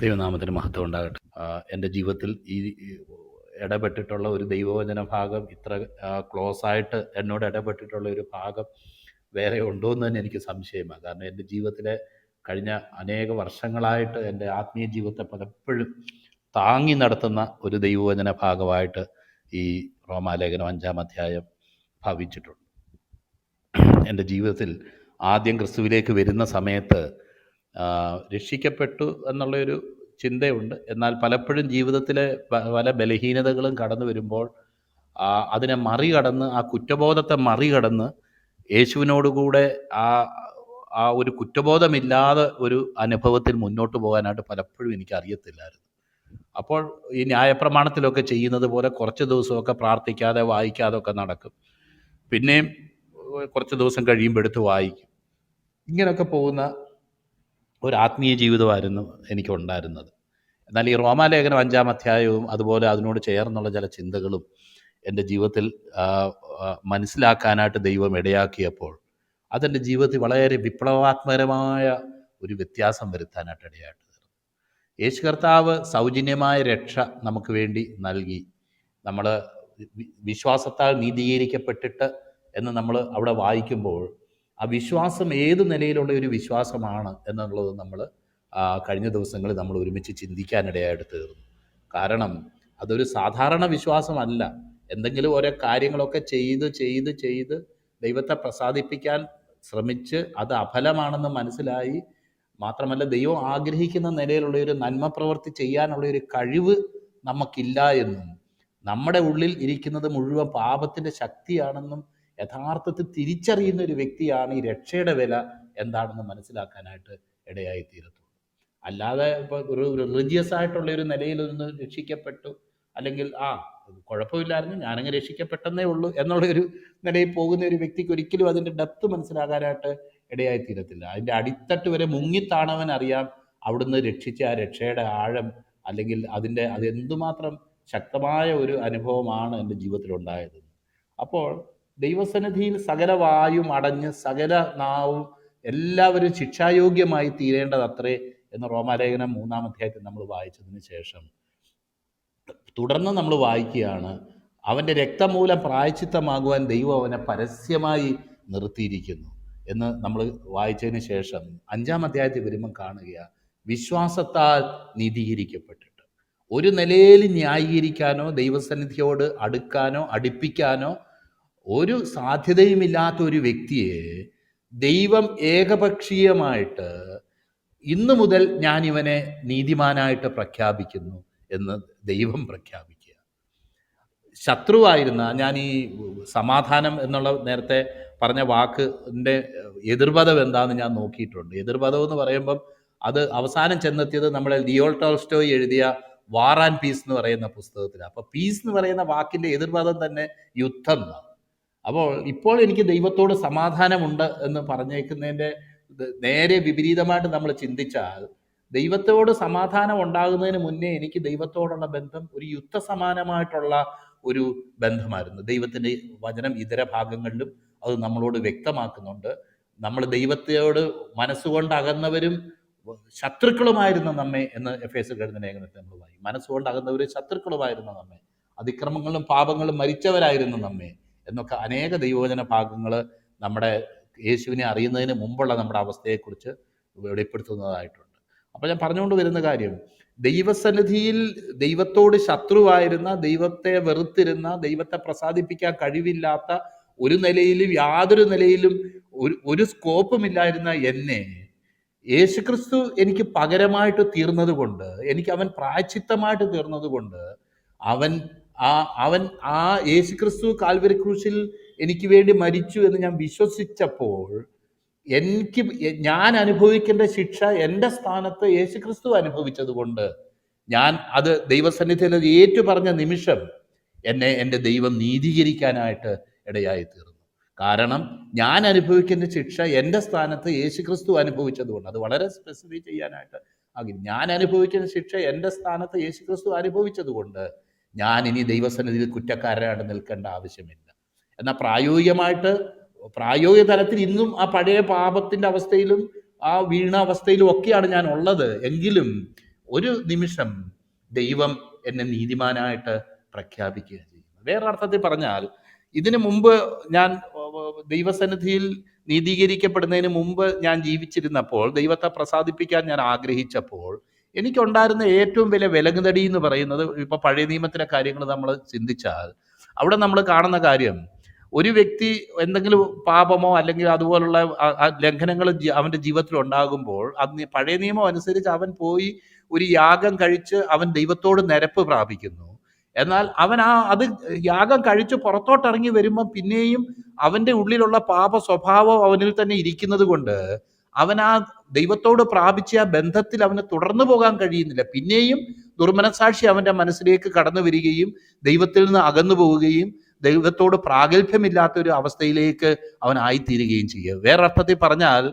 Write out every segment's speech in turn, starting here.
ദൈവനാമത്തിന് മഹത്വം ഉണ്ടാകട്ടെ. എൻ്റെ ജീവിതത്തിൽ ഈ ഇടപെട്ടിട്ടുള്ള ഒരു ദൈവവചന ഭാഗം ഇത്ര ക്ലോസായിട്ട് എന്നോട് ഇടപെട്ടിട്ടുള്ള ഒരു ഭാഗം വേറെ ഉണ്ടോ എന്ന് തന്നെ എനിക്ക് സംശയമാണ്. കാരണം എൻ്റെ ജീവിതത്തിലെ കഴിഞ്ഞ അനേക വർഷങ്ങളായിട്ട് എൻ്റെ ആത്മീയ ജീവിതത്തെ പലപ്പോഴും താങ്ങി നടത്തുന്ന ഒരു ദൈവവചന ഭാഗമായിട്ട് ഈ റോമാലേഖനം 5-ാം അധ്യായം ഭവിച്ചിട്ടുണ്ട്. എൻ്റെ ജീവിതത്തിൽ ആദ്യം ക്രിസ്തുവിലേക്ക് വരുന്ന സമയത്ത് രക്ഷിക്കപ്പെട്ടു എന്നുള്ളൊരു ചിന്തയുണ്ട്. എന്നാൽ പലപ്പോഴും ജീവിതത്തിലെ പല ബലഹീനതകളും കടന്നു വരുമ്പോൾ അതിനെ മറികടന്ന്, ആ കുറ്റബോധത്തെ മറികടന്ന് യേശുവിനോടുകൂടെ ആ ഒരു കുറ്റബോധമില്ലാതെ ഒരു അനുഭവത്തിൽ മുന്നോട്ട് പോകാനായിട്ട് പലപ്പോഴും എനിക്ക് അറിയത്തില്ലായിരുന്നു. അപ്പോൾ ഈ ന്യായപ്രമാണത്തിലൊക്കെ ചെയ്യുന്നത് പോലെ കുറച്ച് ദിവസമൊക്കെ പ്രാർത്ഥിക്കാതെ വായിക്കാതെ ഒക്കെ നടക്കും. പിന്നെയും കുറച്ച് ദിവസം കഴിയുമ്പോൾ എടുത്ത് വായിക്കും. ഇങ്ങനെയൊക്കെ പോകുന്ന ഒരു ആത്മീയ ജീവിതമായിരുന്നു എനിക്കുണ്ടായിരുന്നത്. എന്നാൽ ഈ റോമാലേഖനം 5-ാം അധ്യായവും അതുപോലെ അതിനോട് ചേർന്നുള്ള ചില ചിന്തകളും എൻ്റെ ജീവിതത്തിൽ മനസ്സിലാക്കാനായിട്ട് ദൈവം ഇടയാക്കിയപ്പോൾ അതെൻ്റെ ജീവിതത്തിൽ വളരെ വിപ്ലവാത്മകരമായ ഒരു വ്യത്യാസം വരുത്താനായിട്ട് ഇടയായിട്ട് തീർന്നു. യേശു കർത്താവ് സൗജന്യമായ രക്ഷ നമുക്ക് വേണ്ടി നൽകി. നമ്മൾ വിശ്വാസത്താൽ നീതീകരിക്കപ്പെട്ടിട്ട് എന്ന് നമ്മൾ അവിടെ വായിക്കുമ്പോൾ ആ വിശ്വാസം ഏത് നിലയിലുള്ള ഒരു വിശ്വാസമാണ് എന്നുള്ളത് നമ്മൾ കഴിഞ്ഞ ദിവസങ്ങളിൽ നമ്മൾ ഒരുമിച്ച് ചിന്തിക്കാനിടയായിട്ട് തീർന്നു. കാരണം അതൊരു സാധാരണ വിശ്വാസമല്ല. എന്തെങ്കിലും ഓരോ കാര്യങ്ങളൊക്കെ ചെയ്ത് ദൈവത്തെ പ്രസാദിപ്പിക്കാൻ ശ്രമിച്ച് അത് അഫലമാണെന്ന് മനസ്സിലായി, മാത്രമല്ല ദൈവം ആഗ്രഹിക്കുന്ന നിലയിലുള്ള ഒരു നന്മ പ്രവൃത്തി ചെയ്യാനുള്ള ഒരു കഴിവ് നമുക്കില്ല എന്നും നമ്മുടെ ഉള്ളിൽ ഇരിക്കുന്നത് മുഴുവൻ പാപത്തിൻ്റെ ശക്തിയാണെന്നും യഥാർത്ഥത്തിൽ തിരിച്ചറിയുന്ന ഒരു വ്യക്തിയാണ് ഈ രക്ഷയുടെ വില എന്താണെന്ന് മനസ്സിലാക്കാനായിട്ട് ഇടയായിത്തീരത്തുള്ളൂ. അല്ലാതെ ഇപ്പോൾ ഒരു റിലീജിയസ് ആയിട്ടുള്ള ഒരു നിലയിലൊന്ന് രക്ഷിക്കപ്പെട്ടു, അല്ലെങ്കിൽ കുഴപ്പമില്ലായിരുന്നു, ഞാനങ്ങ് രക്ഷിക്കപ്പെട്ടെന്നേ ഉള്ളൂ എന്നുള്ളൊരു നിലയിൽ പോകുന്ന ഒരു വ്യക്തിക്ക് ഒരിക്കലും അതിൻ്റെ ഡെപ്ത് മനസ്സിലാകാനായിട്ട് ഇടയായിത്തീരത്തില്ല. അതിൻ്റെ അടിത്തട്ട് വരെ മുങ്ങിത്താണവൻ അറിയാം അവിടുന്ന് രക്ഷിച്ച ആ രക്ഷയുടെ ആഴം, അല്ലെങ്കിൽ അത് എന്തുമാത്രം ശക്തമായ ഒരു അനുഭവമാണ് എൻ്റെ ജീവിതത്തിലുണ്ടായത്. അപ്പോൾ ദൈവസന്നിധിയിൽ സകല വായും അടഞ്ഞ് സകല നാവും എല്ലാവരും ശിക്ഷായോഗ്യമായി തീരേണ്ടത് അത്രേ എന്ന് റോമാലേഖനം 3-ാം അധ്യായത്തിൽ നമ്മൾ വായിച്ചതിന് ശേഷം തുടർന്ന് നമ്മൾ വായിക്കുകയാണ്, അവൻ്റെ രക്തമൂലം പ്രായശ്ചിത്തമാകുവാൻ ദൈവം അവനെ പരസ്യമായി നിർത്തിയിരിക്കുന്നു എന്ന് നമ്മൾ വായിച്ചതിന് ശേഷം 5-ാം അധ്യായത്തിൽ വരുമ്പം കാണുക, വിശ്വാസത്താൽ നീതീകരിക്കപ്പെട്ടിട്ട് ഒരു നിലയിൽ ന്യായീകരിക്കാനോ ദൈവസന്നിധിയോട് അടുക്കാനോ അടുപ്പിക്കാനോ ഒരു സാധ്യതയുമില്ലാത്ത ഒരു വ്യക്തിയെ ദൈവം ഏകപക്ഷീയമായിട്ട് ഇന്നു മുതൽ ഞാൻ ഇവനെ നീതിമാനായിട്ട് പ്രഖ്യാപിക്കുന്നു എന്ന് ദൈവം പ്രഖ്യാപിക്കുക. ശത്രുവായിരുന്ന, ഞാൻ ഈ സമാധാനം എന്നുള്ള നേരത്തെ പറഞ്ഞ വാക്കിൻ്റെ എതിർപദം എന്താണെന്ന് ഞാൻ നോക്കിയിട്ടുണ്ട്. എതിർപദം എന്ന് പറയുമ്പം അത് അവസാനം ചെന്നെത്തിയത് നമ്മളെ ലിയോ ടോൾസ്റ്റോയ് എഴുതിയ വാർ ആൻഡ് പീസ് എന്ന് പറയുന്ന പുസ്തകത്തിലാണ്. അപ്പോൾ പീസ് എന്ന് പറയുന്ന വാക്കിൻ്റെ എതിർപദം തന്നെ യുദ്ധം എന്നാണ്. അപ്പോൾ ഇപ്പോൾ എനിക്ക് ദൈവത്തോട് സമാധാനമുണ്ട് എന്ന് പറഞ്ഞേക്കുന്നതിൻ്റെ നേരെ വിപരീതമായിട്ട് നമ്മൾ ചിന്തിച്ചാൽ, ദൈവത്തോട് സമാധാനം ഉണ്ടാകുന്നതിന് മുന്നേ എനിക്ക് ദൈവത്തോടുള്ള ബന്ധം ഒരു യുദ്ധസമാനമായിട്ടുള്ള ഒരു ബന്ധമായിരുന്നു. ദൈവത്തിൻ്റെ വചനം ഇതര ഭാഗങ്ങളിലും അത് നമ്മളോട് വ്യക്തമാക്കുന്നുണ്ട്. നമ്മൾ ദൈവത്തോട് മനസ്സുകൊണ്ട് അകന്നവരും ശത്രുക്കളുമായിരുന്ന നമ്മെ എന്ന് എഫേസ്യർ എഴുതുന്ന ലേഖനത്തിൽ നമ്മൾ വായിക്കും. മനസ്സുകൊണ്ട് അകന്നവരും ശത്രുക്കളുമായിരുന്ന നമ്മെ, അതിക്രമങ്ങളും പാപങ്ങളും മരിച്ചവരായിരുന്നു നമ്മെ എന്നൊക്കെ അനേക ദൈവവചന ഭാഗങ്ങൾ നമ്മുടെ യേശുവിനെ അറിയുന്നതിന് മുമ്പുള്ള നമ്മുടെ അവസ്ഥയെക്കുറിച്ച് വെളിപ്പെടുത്തുന്നതായിട്ടുണ്ട്. അപ്പോൾ ഞാൻ പറഞ്ഞുകൊണ്ട് വരുന്ന കാര്യം, ദൈവസന്നിധിയിൽ ദൈവത്തോട് ശത്രുവായിരുന്ന, ദൈവത്തെ വെറുത്തിരുന്ന, ദൈവത്തെ പ്രസാദിപ്പിക്കാൻ കഴിവില്ലാത്ത, ഒരു നിലയിലും യാതൊരു നിലയിലും ഒരു സ്കോപ്പുമില്ലായിരുന്ന എന്നെ യേശുക്രിസ്തു എനിക്ക് പകരമായിട്ട് തീർന്നത് കൊണ്ട്, എനിക്ക് അവൻ പ്രായശ്ചിത്തമായിട്ട് തീർന്നത് കൊണ്ട്, അവൻ യേശുക്രിസ്തു കാൽവരി ക്രൂശിൽ എനിക്ക് വേണ്ടി മരിച്ചു എന്ന് ഞാൻ വിശ്വസിച്ചപ്പോൾ ഞാൻ അനുഭവിക്കേണ്ട ശിക്ഷ എൻ്റെ സ്ഥാനത്ത് യേശുക്രിസ്തു അനുഭവിച്ചത് കൊണ്ട് ഞാൻ അത് ദൈവസന്നിധിയിൽ ഏറ്റുപറഞ്ഞ നിമിഷം എന്നെ എൻ്റെ ദൈവം നീതീകരിക്കാനായിട്ട് ഇടയായി തീർന്നു. കാരണം ഞാൻ അനുഭവിക്കുന്ന ശിക്ഷ എൻ്റെ സ്ഥാനത്ത് യേശുക്രിസ്തു അനുഭവിച്ചതുകൊണ്ട്, അത് വളരെ സ്പെസിഫൈ ചെയ്യാനായിട്ട് ഞാൻ അനുഭവിക്കുന്ന ശിക്ഷ എൻ്റെ സ്ഥാനത്ത് യേശുക്രിസ്തു അനുഭവിച്ചതുകൊണ്ട് ഞാൻ ഇനി ദൈവസന്നിധിയിൽ കുറ്റക്കാരനായിട്ട് നിൽക്കേണ്ട ആവശ്യമില്ല. എന്നാൽ പ്രായോഗിക തലത്തിൽ ഇന്നും ആ പഴയ പാപത്തിൻ്റെ അവസ്ഥയിലും ആ വീണ അവസ്ഥയിലും ഒക്കെയാണ് ഞാൻ ഉള്ളത്. എങ്കിലും ഒരു നിമിഷം ദൈവം എന്നെ നീതിമാനായിട്ട് പ്രഖ്യാപിക്കുക ചെയ്യുന്നു. വേറെ അർത്ഥത്തിൽ പറഞ്ഞാൽ, ഇതിനു മുമ്പ് ഞാൻ ദൈവസന്നിധിയിൽ നീതീകരിക്കപ്പെടുന്നതിന് മുമ്പ് ഞാൻ ജീവിച്ചിരുന്നപ്പോൾ, ദൈവത്തെ പ്രസാദിപ്പിക്കാൻ ഞാൻ ആഗ്രഹിച്ചപ്പോൾ എനിക്കുണ്ടായിരുന്ന ഏറ്റവും വലിയ വിലങ്ങുതടി എന്ന് പറയുന്നത്, ഇപ്പൊ പഴയ നിയമത്തിലെ കാര്യങ്ങൾ നമ്മൾ ചിന്തിച്ചാൽ അവിടെ നമ്മൾ കാണുന്ന കാര്യം, ഒരു വ്യക്തി എന്തെങ്കിലും പാപമോ അല്ലെങ്കിൽ അതുപോലുള്ള ലംഘനങ്ങൾ അവന്റെ ജീവിതത്തിൽ ഉണ്ടാകുമ്പോൾ, പഴയ നിയമം അനുസരിച്ച് അവൻ പോയി ഒരു യാഗം കഴിച്ച് അവൻ ദൈവത്തോട് നിരപ്പ് പ്രാപിക്കുന്നു. എന്നാൽ അവൻ അത് യാഗം കഴിച്ച് പുറത്തോട്ടിറങ്ങി വരുമ്പോൾ പിന്നെയും അവന്റെ ഉള്ളിലുള്ള പാപ സ്വഭാവം അവനിൽ തന്നെ ഇരിക്കുന്നത് കൊണ്ട് അവൻ ആ ദൈവത്തോട് പ്രാപിച്ച ആ ബന്ധത്തിൽ അവന് തുടർന്നു പോകാൻ കഴിയുന്നില്ല. പിന്നെയും ദുർമനസാക്ഷി അവന്റെ മനസ്സിലേക്ക് കടന്നു വരികയും ദൈവത്തിൽ നിന്ന് അകന്നു പോവുകയും ദൈവത്തോട് പ്രാഗൽഭ്യമില്ലാത്ത ഒരു അവസ്ഥയിലേക്ക് അവൻ ആയിത്തീരുകയും ചെയ്യുക. വേറെ അർത്ഥത്തിൽ പറഞ്ഞാൽ,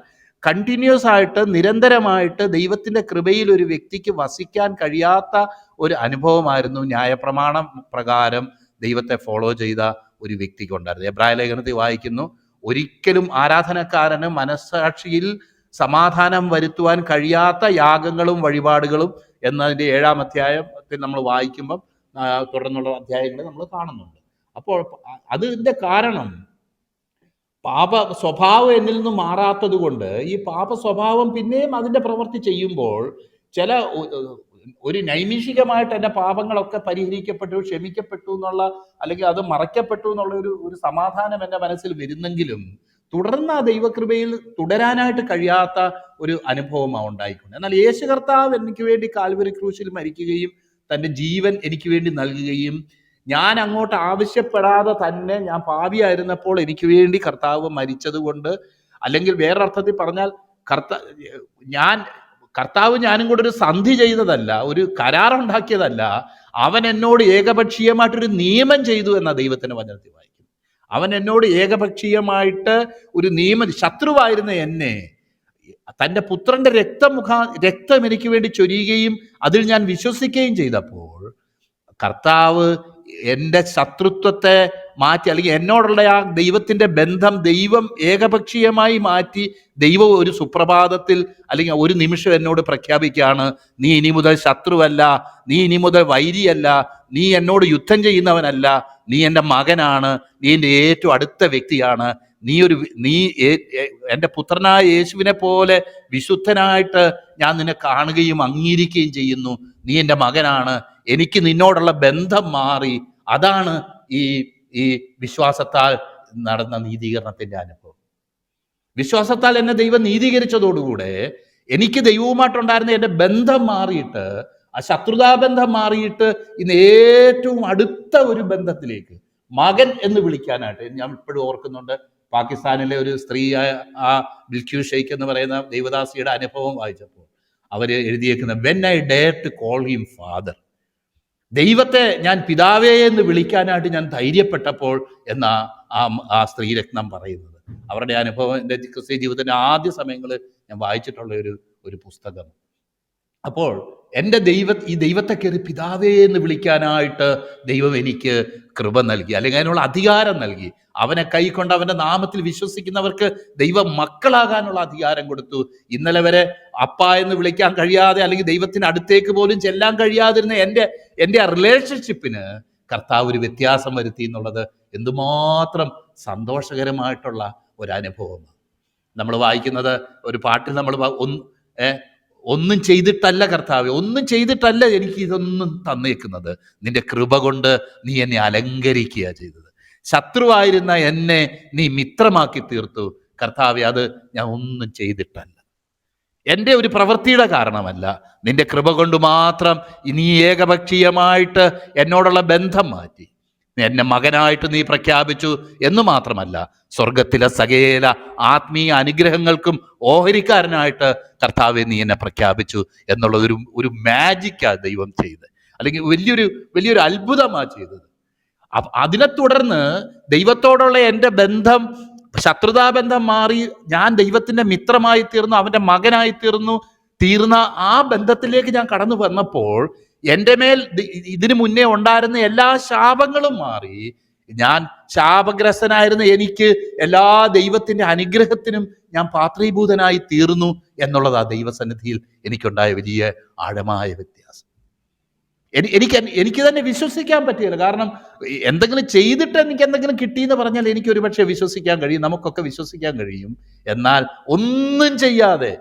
കണ്ടിന്യൂസ് ആയിട്ട് നിരന്തരമായിട്ട് ദൈവത്തിന്റെ കൃപയിൽ ഒരു വ്യക്തിക്ക് വസിക്കാൻ കഴിയാത്ത ഒരു അനുഭവമായിരുന്നു ന്യായപ്രമാണം പ്രകാരം ദൈവത്തെ ഫോളോ ചെയ്ത ഒരു വ്യക്തിക്ക് ഉണ്ടായിരുന്നു. എബ്രായ ലേഖനത്തിൽ വായിക്കുന്നു, ഒരിക്കലും ആരാധനക്കാരന് മനസ്സാക്ഷിയിൽ സമാധാനം വരുത്തുവാൻ കഴിയാത്ത യാഗങ്ങളും വഴിപാടുകളും എന്നതിൻ്റെ 7-ാം അധ്യായത്തിൽ നമ്മൾ വായിക്കുമ്പം തുടർന്നുള്ള അധ്യായങ്ങൾ നമ്മൾ കാണുന്നുണ്ട്. അപ്പോൾ അതിൻ്റെ കാരണം പാപ സ്വഭാവം എന്നിൽ നിന്ന് മാറാത്തത് കൊണ്ട് ഈ പാപ സ്വഭാവം പിന്നെയും അതിൻ്റെ പ്രവൃത്തി ചെയ്യുമ്പോൾ ചില ഒരു നൈമിഷികമായിട്ട് എൻ്റെ പാപങ്ങളൊക്കെ പരിഹരിക്കപ്പെട്ടു, ക്ഷമിക്കപ്പെട്ടു എന്നുള്ള, അല്ലെങ്കിൽ അത് മറയ്ക്കപ്പെട്ടു എന്നുള്ള ഒരു സമാധാനം എൻ്റെ മനസ്സിൽ വരുന്നെങ്കിലും തുടർന്ന് ആ ദൈവകൃപയിൽ തുടരാനായിട്ട് കഴിയാത്ത ഒരു അനുഭവമാണ് ഉണ്ടായിക്കൊണ്ട്. എന്നാൽ യേശു കർത്താവ് എനിക്ക് വേണ്ടി കാൽവരി ക്രൂശിൽ മരിക്കുകയും തൻ്റെ ജീവൻ എനിക്ക് വേണ്ടി നൽകുകയും ഞാൻ അങ്ങോട്ട് ആവശ്യപ്പെടാതെ തന്നെ, ഞാൻ പാപിയായിരുന്നപ്പോൾ എനിക്ക് വേണ്ടി കർത്താവ് മരിച്ചത് കൊണ്ട്, അല്ലെങ്കിൽ വേറൊരർത്ഥത്തിൽ പറഞ്ഞാൽ കർത്താവ് ഞാനും കൂടെ ഒരു സന്ധി ചെയ്തതല്ല, ഒരു കരാറുണ്ടാക്കിയതല്ല, അവൻ എന്നോട് ഏകപക്ഷീയമായിട്ടൊരു നിയമം ചെയ്തു എന്ന ദൈവത്തിന്റെ വചനത്തിൽ വായിക്കും. അവൻ എന്നോട് ഏകപക്ഷീയമായിട്ട് ഒരു നിയമം, ശത്രുവായിരുന്ന എന്നെ തൻ്റെ പുത്രന്റെ രക്തം എനിക്ക് വേണ്ടി ചൊരിയുകയും അതിൽ ഞാൻ വിശ്വസിക്കുകയും ചെയ്തപ്പോൾ കർത്താവ് എൻ്റെ ശത്രുത്വത്തെ മാറ്റി, അല്ലെങ്കിൽ എന്നോടുള്ള ആ ദൈവത്തിൻ്റെ ബന്ധം ദൈവം ഏകപക്ഷീയമായി മാറ്റി, ദൈവം ഒരു സുപ്രഭാതത്തിൽ അല്ലെങ്കിൽ ഒരു നിമിഷം എന്നോട് പ്രഖ്യാപിക്കുകയാണ്, നീ ഇനി മുതൽ ശത്രുവല്ല, നീ ഇനി മുതൽ വൈരിയല്ല, നീ എന്നോട് യുദ്ധം ചെയ്യുന്നവനല്ല, നീ എൻ്റെ മകനാണ്, നീ എൻ്റെ ഏറ്റവും അടുത്ത വ്യക്തിയാണ്, നീ എൻ്റെ പുത്രനായ യേശുവിനെ പോലെ വിശുദ്ധനായിട്ട് ഞാൻ നിന്നെ കാണുകയും അംഗീകരിക്കുകയും ചെയ്യുന്നു, നീ എൻ്റെ മകനാണ്, എനിക്ക് നിന്നോടുള്ള ബന്ധം മാറി. അതാണ് ഈ വിശ്വാസത്താൽ നടന്ന നീതീകരണത്തിന്റെ അനുഭവം. വിശ്വാസത്താൽ എന്നെ ദൈവം നീതീകരിച്ചതോടുകൂടെ എനിക്ക് ദൈവവുമായിട്ടുണ്ടായിരുന്ന എൻ്റെ ബന്ധം മാറിയിട്ട്, ആ ശത്രുതാബന്ധം മാറിയിട്ട് ഇന്ന് ഏറ്റവും അടുത്ത ഒരു ബന്ധത്തിലേക്ക്, മകൻ എന്ന് വിളിക്കാനായിട്ട്. ഞാൻ ഇപ്പോഴും ഓർക്കുന്നുണ്ട്, പാകിസ്ഥാനിലെ ഒരു സ്ത്രീയായ ആ ബിൽക്യൂ ഷെയ്ഖ് എന്ന് പറയുന്ന ദൈവദാസിയുടെ അനുഭവം വായിച്ചപ്പോൾ അവർ എഴുതിയേക്കുന്ന, when I dare to call him father, ദൈവത്തെ ഞാൻ പിതാവേ എന്ന് വിളിക്കാനായിട്ട് ഞാൻ ധൈര്യപ്പെട്ടപ്പോൾ എന്ന ആ സ്ത്രീരത്നം പറയുന്നത്. അവരുടെ അനുഭവം എൻ്റെ ക്രിസ്ത്യ ജീവിതത്തിൻ്റെ ആദ്യ സമയങ്ങളിൽ ഞാൻ വായിച്ചിട്ടുള്ള ഒരു പുസ്തകം. അപ്പോൾ എൻ്റെ ഈ ദൈവത്തെ കയറി പിതാവേ എന്ന് വിളിക്കാനായിട്ട് ദൈവം എനിക്ക് കൃപ നൽകി, അല്ലെങ്കിൽ അതിനുള്ള അധികാരം നൽകി. അവനെ കൈക്കൊണ്ട് അവൻ്റെ നാമത്തിൽ വിശ്വസിക്കുന്നവർക്ക് ദൈവം മക്കളാകാനുള്ള അധികാരം കൊടുത്തു. ഇന്നലെ വരെ അപ്പ എന്ന് വിളിക്കാൻ കഴിയാതെ, അല്ലെങ്കിൽ ദൈവത്തിന് അടുത്തേക്ക് പോലും ചെല്ലാൻ കഴിയാതിരുന്ന എൻ്റെ ആ റിലേഷൻഷിപ്പിന് കർത്താവ് ഒരു വ്യത്യാസം വരുത്തി എന്നുള്ളത് എന്തുമാത്രം സന്തോഷകരമായിട്ടുള്ള ഒരു അനുഭവമാണ്. നമ്മൾ വായിക്കുന്നത് ഒരു പാട്ടിൽ നമ്മൾ ഒന്നും ചെയ്തിട്ടല്ല കർത്താവ്, ഒന്നും ചെയ്തിട്ടല്ല എനിക്ക് ഇതൊന്നും തന്നേക്കുന്നത്, നിന്റെ കൃപ കൊണ്ട് നീ എന്നെ അലങ്കരിക്കുക ചെയ്തത്. ശത്രുവായിരുന്ന എന്നെ നീ മിത്രമാക്കി തീർത്തു കർത്താവെ, അത് ഞാൻ ഒന്നും ചെയ്തിട്ടല്ല, എൻ്റെ ഒരു പ്രവൃത്തിയുടെ കാരണമല്ല, നിന്റെ കൃപ കൊണ്ട് മാത്രം നീ ഏകപക്ഷീയമായിട്ട് എന്നോടുള്ള ബന്ധം മാറ്റി എന്നെ മകനായിട്ട് നീ പ്രഖ്യാപിച്ചു എന്ന് മാത്രമല്ല, സ്വർഗത്തിലെ സകല ആത്മീയ അനുഗ്രഹങ്ങൾക്കും ഓഹരിക്കാരനായിട്ട് കർത്താവെ നീ എന്നെ പ്രഖ്യാപിച്ചു എന്നുള്ള ഒരു മാജിക്കാ ദൈവം ചെയ്ത്, അല്ലെങ്കിൽ വലിയൊരു അത്ഭുതമാണ് ചെയ്തത്. അതിനെ തുടർന്ന് ദൈവത്തോടുള്ള എൻ്റെ ബന്ധം, ശത്രുതാബന്ധം മാറി ഞാൻ ദൈവത്തിൻ്റെ മിത്രമായി തീർന്നു, അവൻ്റെ മകനായി തീർന്ന ആ ബന്ധത്തിലേക്ക് ഞാൻ കടന്നു വന്നപ്പോൾ എൻ്റെ മേൽ ഇതിനു മുന്നേ ഉണ്ടായിരുന്ന എല്ലാ ശാപങ്ങളും മാറി ഞാൻ ശാപഗ്രസ്തനായിരുന്ന എനിക്ക് എല്ലാ ദൈവത്തിൻ്റെ അനുഗ്രഹത്തിനും ഞാൻ പാത്രീഭൂതനായി തീർന്നു എന്നുള്ളതാ ദൈവസന്നിധിയിൽ എനിക്കുണ്ടായ വലിയ ആഴമായ വ്യത്യാസം. എനിക്ക് തന്നെ വിശ്വസിക്കാൻ പറ്റിയില്ല. കാരണം എന്തെങ്കിലും ചെയ്തിട്ട് എനിക്ക് എന്തെങ്കിലും കിട്ടിയെന്ന് പറഞ്ഞാൽ എനിക്ക് ഒരുപക്ഷെ വിശ്വസിക്കാൻ കഴിയും, നമുക്കൊക്കെ വിശ്വസിക്കാൻ കഴിയും. എന്നാൽ ഒന്നും ചെയ്യാതെ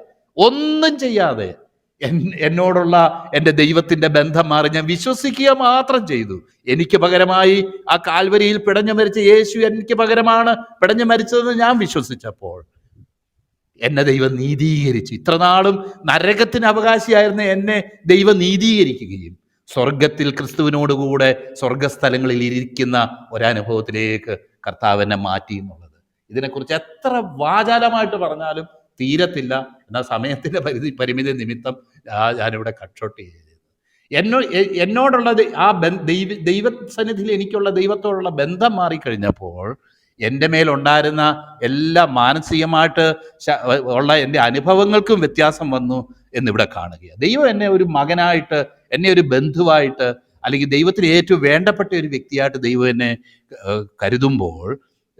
എന്നോടുള്ള എൻ്റെ ദൈവത്തിൻ്റെ ബന്ധം മാറി ഞാൻ വിശ്വസിക്കുക മാത്രം ചെയ്തു. എനിക്ക് പകരമായി ആ കാൽവരിയിൽ പിടഞ്ഞു മരിച്ച യേശു എനിക്ക് പകരമാണ് പിടഞ്ഞു മരിച്ചതെന്ന് ഞാൻ വിശ്വസിച്ചപ്പോൾ എന്നെ ദൈവം നീതീകരിച്ചു. ഇത്രനാളും നരകത്തിന് അവകാശിയായിരുന്ന എന്നെ ദൈവം നീതീകരിക്കുകയും സ്വർഗത്തിൽ ക്രിസ്തുവിനോടുകൂടെ സ്വർഗസ്ഥലങ്ങളിൽ ഇരിക്കുന്ന ഒരനുഭവത്തിലേക്ക് കർത്താവ് എന്നെ മാറ്റി എന്നുള്ളത്, ഇതിനെക്കുറിച്ച് എത്ര വാചാലമായിട്ട് പറഞ്ഞാലും തീരത്തില്ല. എന്നാൽ സമയത്തിൻ്റെ പരിമിതി നിമിത്തം ഞാനിവിടെ കട്ട് ചെയ്തത്. എന്നോടുള്ള ആ ദൈവസന്നിധിയിൽ എനിക്കുള്ള ദൈവത്തോടുള്ള ബന്ധം മാറിക്കഴിഞ്ഞപ്പോൾ എൻ്റെ മേലുണ്ടായിരുന്ന എല്ലാ മാനസികമായിട്ട് ഉള്ള എൻ്റെ അനുഭവങ്ങൾക്കും വ്യത്യാസം വന്നു എന്നിവിടെ കാണുകയാണ്. ദൈവം എന്നെ ഒരു മകനായിട്ട്, എന്നെ ഒരു ബന്ധുവായിട്ട്, അല്ലെങ്കിൽ ദൈവത്തിന് ഏറ്റവും വേണ്ടപ്പെട്ട ഒരു വ്യക്തിയായിട്ട് ദൈവം എന്നെ കരുതുമ്പോൾ,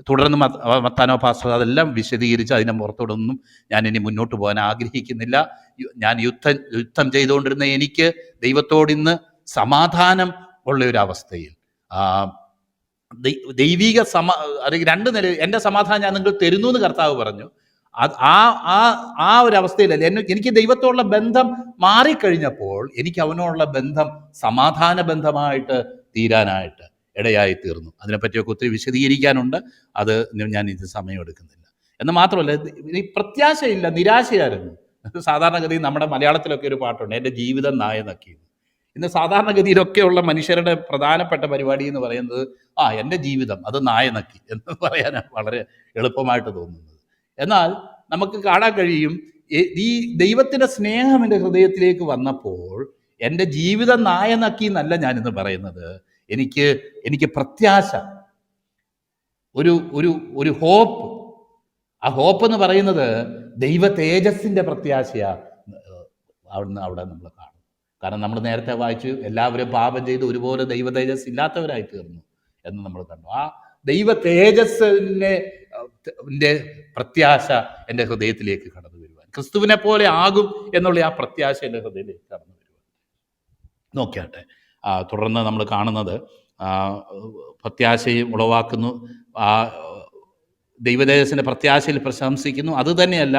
തുടർന്ന് മത്താനോ പാസ്റ്റർ അതെല്ലാം വിശദീകരിച്ച് അതിനെ പുറത്തോടൊന്നും ഞാൻ ഇനി മുന്നോട്ട് പോകാൻ ആഗ്രഹിക്കുന്നില്ല. ഞാൻ യുദ്ധം ചെയ്തുകൊണ്ടിരുന്ന എനിക്ക് ദൈവത്തോട് ഇന്ന് സമാധാനം ഉള്ള ഒരു അവസ്ഥയിൽ, ദൈവിക അല്ലെങ്കിൽ രണ്ട് നില എൻ്റെ സമാധാനം ഞാൻ നിങ്ങൾ തരുന്നു എന്ന് കർത്താവ് പറഞ്ഞു. ആ ഒരു അവസ്ഥയിലല്ല എനിക്ക് ദൈവത്തോടുള്ള ബന്ധം മാറിക്കഴിഞ്ഞപ്പോൾ എനിക്ക് അവനോടുള്ള ബന്ധം സമാധാന ബന്ധമായിട്ട് തീരാനായിട്ട് ഇടയായി തീർന്നു. അതിനെപ്പറ്റിയൊക്കെ ഒത്തിരി വിശദീകരിക്കാനുണ്ട്, അത് ഞാൻ ഇത് സമയമെടുക്കുന്നില്ല. എന്ന് മാത്രമല്ല, ഈ പ്രത്യാശയില്ല, നിരാശയായിരുന്നു. സാധാരണഗതിയിൽ നമ്മുടെ മലയാളത്തിലൊക്കെ ഒരു പാട്ടുണ്ട്, എൻ്റെ ജീവിതം നായ നക്കി. ഇന്ന് സാധാരണഗതിയിലൊക്കെയുള്ള മനുഷ്യരുടെ പ്രധാനപ്പെട്ട പരിപാടി എന്ന് പറയുന്നത് എൻ്റെ ജീവിതം അത് നായ നക്കി എന്ന് പറയാനാണ് വളരെ എളുപ്പമായിട്ട് തോന്നുന്നത്. എന്നാൽ നമുക്ക് കാണാൻ കഴിയും, ഈ ദൈവത്തിൻ്റെ സ്നേഹം എൻ്റെ ഹൃദയത്തിലേക്ക് വന്നപ്പോൾ എൻ്റെ ജീവിതം നായ നക്കി എന്നല്ല ഞാനിന്ന് പറയുന്നത്. എനിക്ക് പ്രത്യാശ, ഒരു ഹോപ്പ്. ആ ഹോപ്പ് എന്ന് പറയുന്നത് ദൈവ തേജസ്സിൻ്റെ പ്രത്യാശയാണ്. അവിടെ നമ്മൾ കാണും. കാരണം നമ്മൾ നേരത്തെ വായിച്ചു, എല്ലാവരും പാപം ചെയ്ത് ഒരുപോലെ ദൈവ തേജസ് ഇല്ലാത്തവരായി തീർന്നു എന്ന് നമ്മൾ കണ്ടു. ആ ദൈവ തേജസ്സിൻ്റെ പ്രത്യാശ എൻ്റെ ഹൃദയത്തിലേക്ക് കടന്നു വരുവാൻ, ക്രിസ്തുവിനെ പോലെ ആകും എന്നുള്ള ആ പ്രത്യാശ എൻ്റെ ഹൃദയത്തിലേക്ക് കടന്നു വരുവാൻ നോക്കിയാട്ടെ. തുടർന്ന് നമ്മൾ കാണുന്നത് പ്രത്യാശയും ഉളവാക്കുന്നു, ദൈവതേജസ്സിൻ്റെ പ്രത്യാശയിൽ പ്രശംസിക്കുന്നു. അതുതന്നെയല്ല,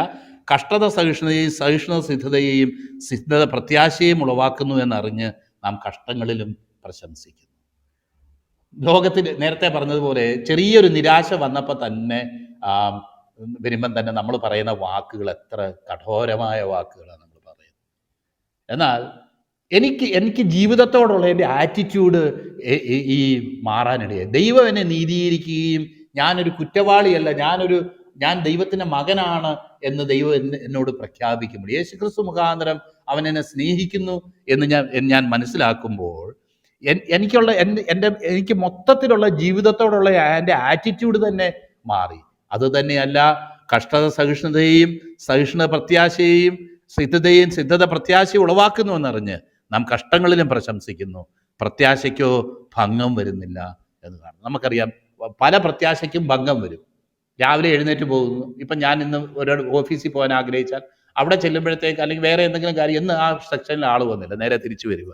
കഷ്ടത സഹിഷ്ണുതയും സഹിഷ്ണുത സിദ്ധതയെയും സിദ്ധത പ്രത്യാശയും ഉളവാക്കുന്നു എന്നറിഞ്ഞ് നാം കഷ്ടങ്ങളിലും പ്രശംസിക്കുന്നു. ലോകത്തിൽ നേരത്തെ പറഞ്ഞതുപോലെ ചെറിയൊരു നിരാശ വന്നപ്പോൾ തന്നെ വരുമ്പം തന്നെ നമ്മൾ പറയുന്ന വാക്കുകൾ എത്ര കഠോരമായ വാക്കുകളാണ് നമ്മൾ പറയുന്നത്. എന്നാൽ എനിക്ക് ജീവിതത്തോടുള്ള എൻ്റെ ആറ്റിറ്റ്യൂഡ് ഈ മാറാനിടയായി. ദൈവം എന്നെ നീതീകരിക്കുകയും ഞാനൊരു കുറ്റവാളിയല്ല, ഞാൻ ദൈവത്തിൻ്റെ മകനാണ് എന്ന് ദൈവം എന്നോട് പ്രഖ്യാപിക്കുമ്പോൾ, യേശുക്രിസ്തു മുഖാന്തരം അവൻ എന്നെ സ്നേഹിക്കുന്നു എന്ന് ഞാൻ മനസ്സിലാക്കുമ്പോൾ എനിക്ക് മൊത്തത്തിലുള്ള ജീവിതത്തോടുള്ള എൻ്റെ ആറ്റിറ്റ്യൂഡ് തന്നെ മാറി. അത് തന്നെയല്ല, കഷ്ടത സഹിഷ്ണുതയെയും സഹിഷ്ണുത പ്രത്യാശയെയും സിദ്ധത പ്രത്യാശയും ഉളവാക്കുന്നു എന്നറിഞ്ഞ് നാം കഷ്ടങ്ങളിലും പ്രശംസിക്കുന്നു. പ്രത്യാശയ്ക്കോ ഭംഗം വരുന്നില്ല എന്ന് കാണും. നമുക്കറിയാം, പല പ്രത്യാശയ്ക്കും ഭംഗം വരും. രാവിലെ എഴുന്നേറ്റ് പോകുന്നു. ഇപ്പം ഞാൻ ഇന്ന് ഒരു ഓഫീസിൽ പോകാൻ ആഗ്രഹിച്ചാൽ അവിടെ ചെല്ലുമ്പോഴത്തേക്ക്, അല്ലെങ്കിൽ വേറെ എന്തെങ്കിലും കാര്യം, ഇന്ന് ആ സെക്ഷനിൽ ആൾ വന്നില്ല, നേരെ തിരിച്ചു വരിക.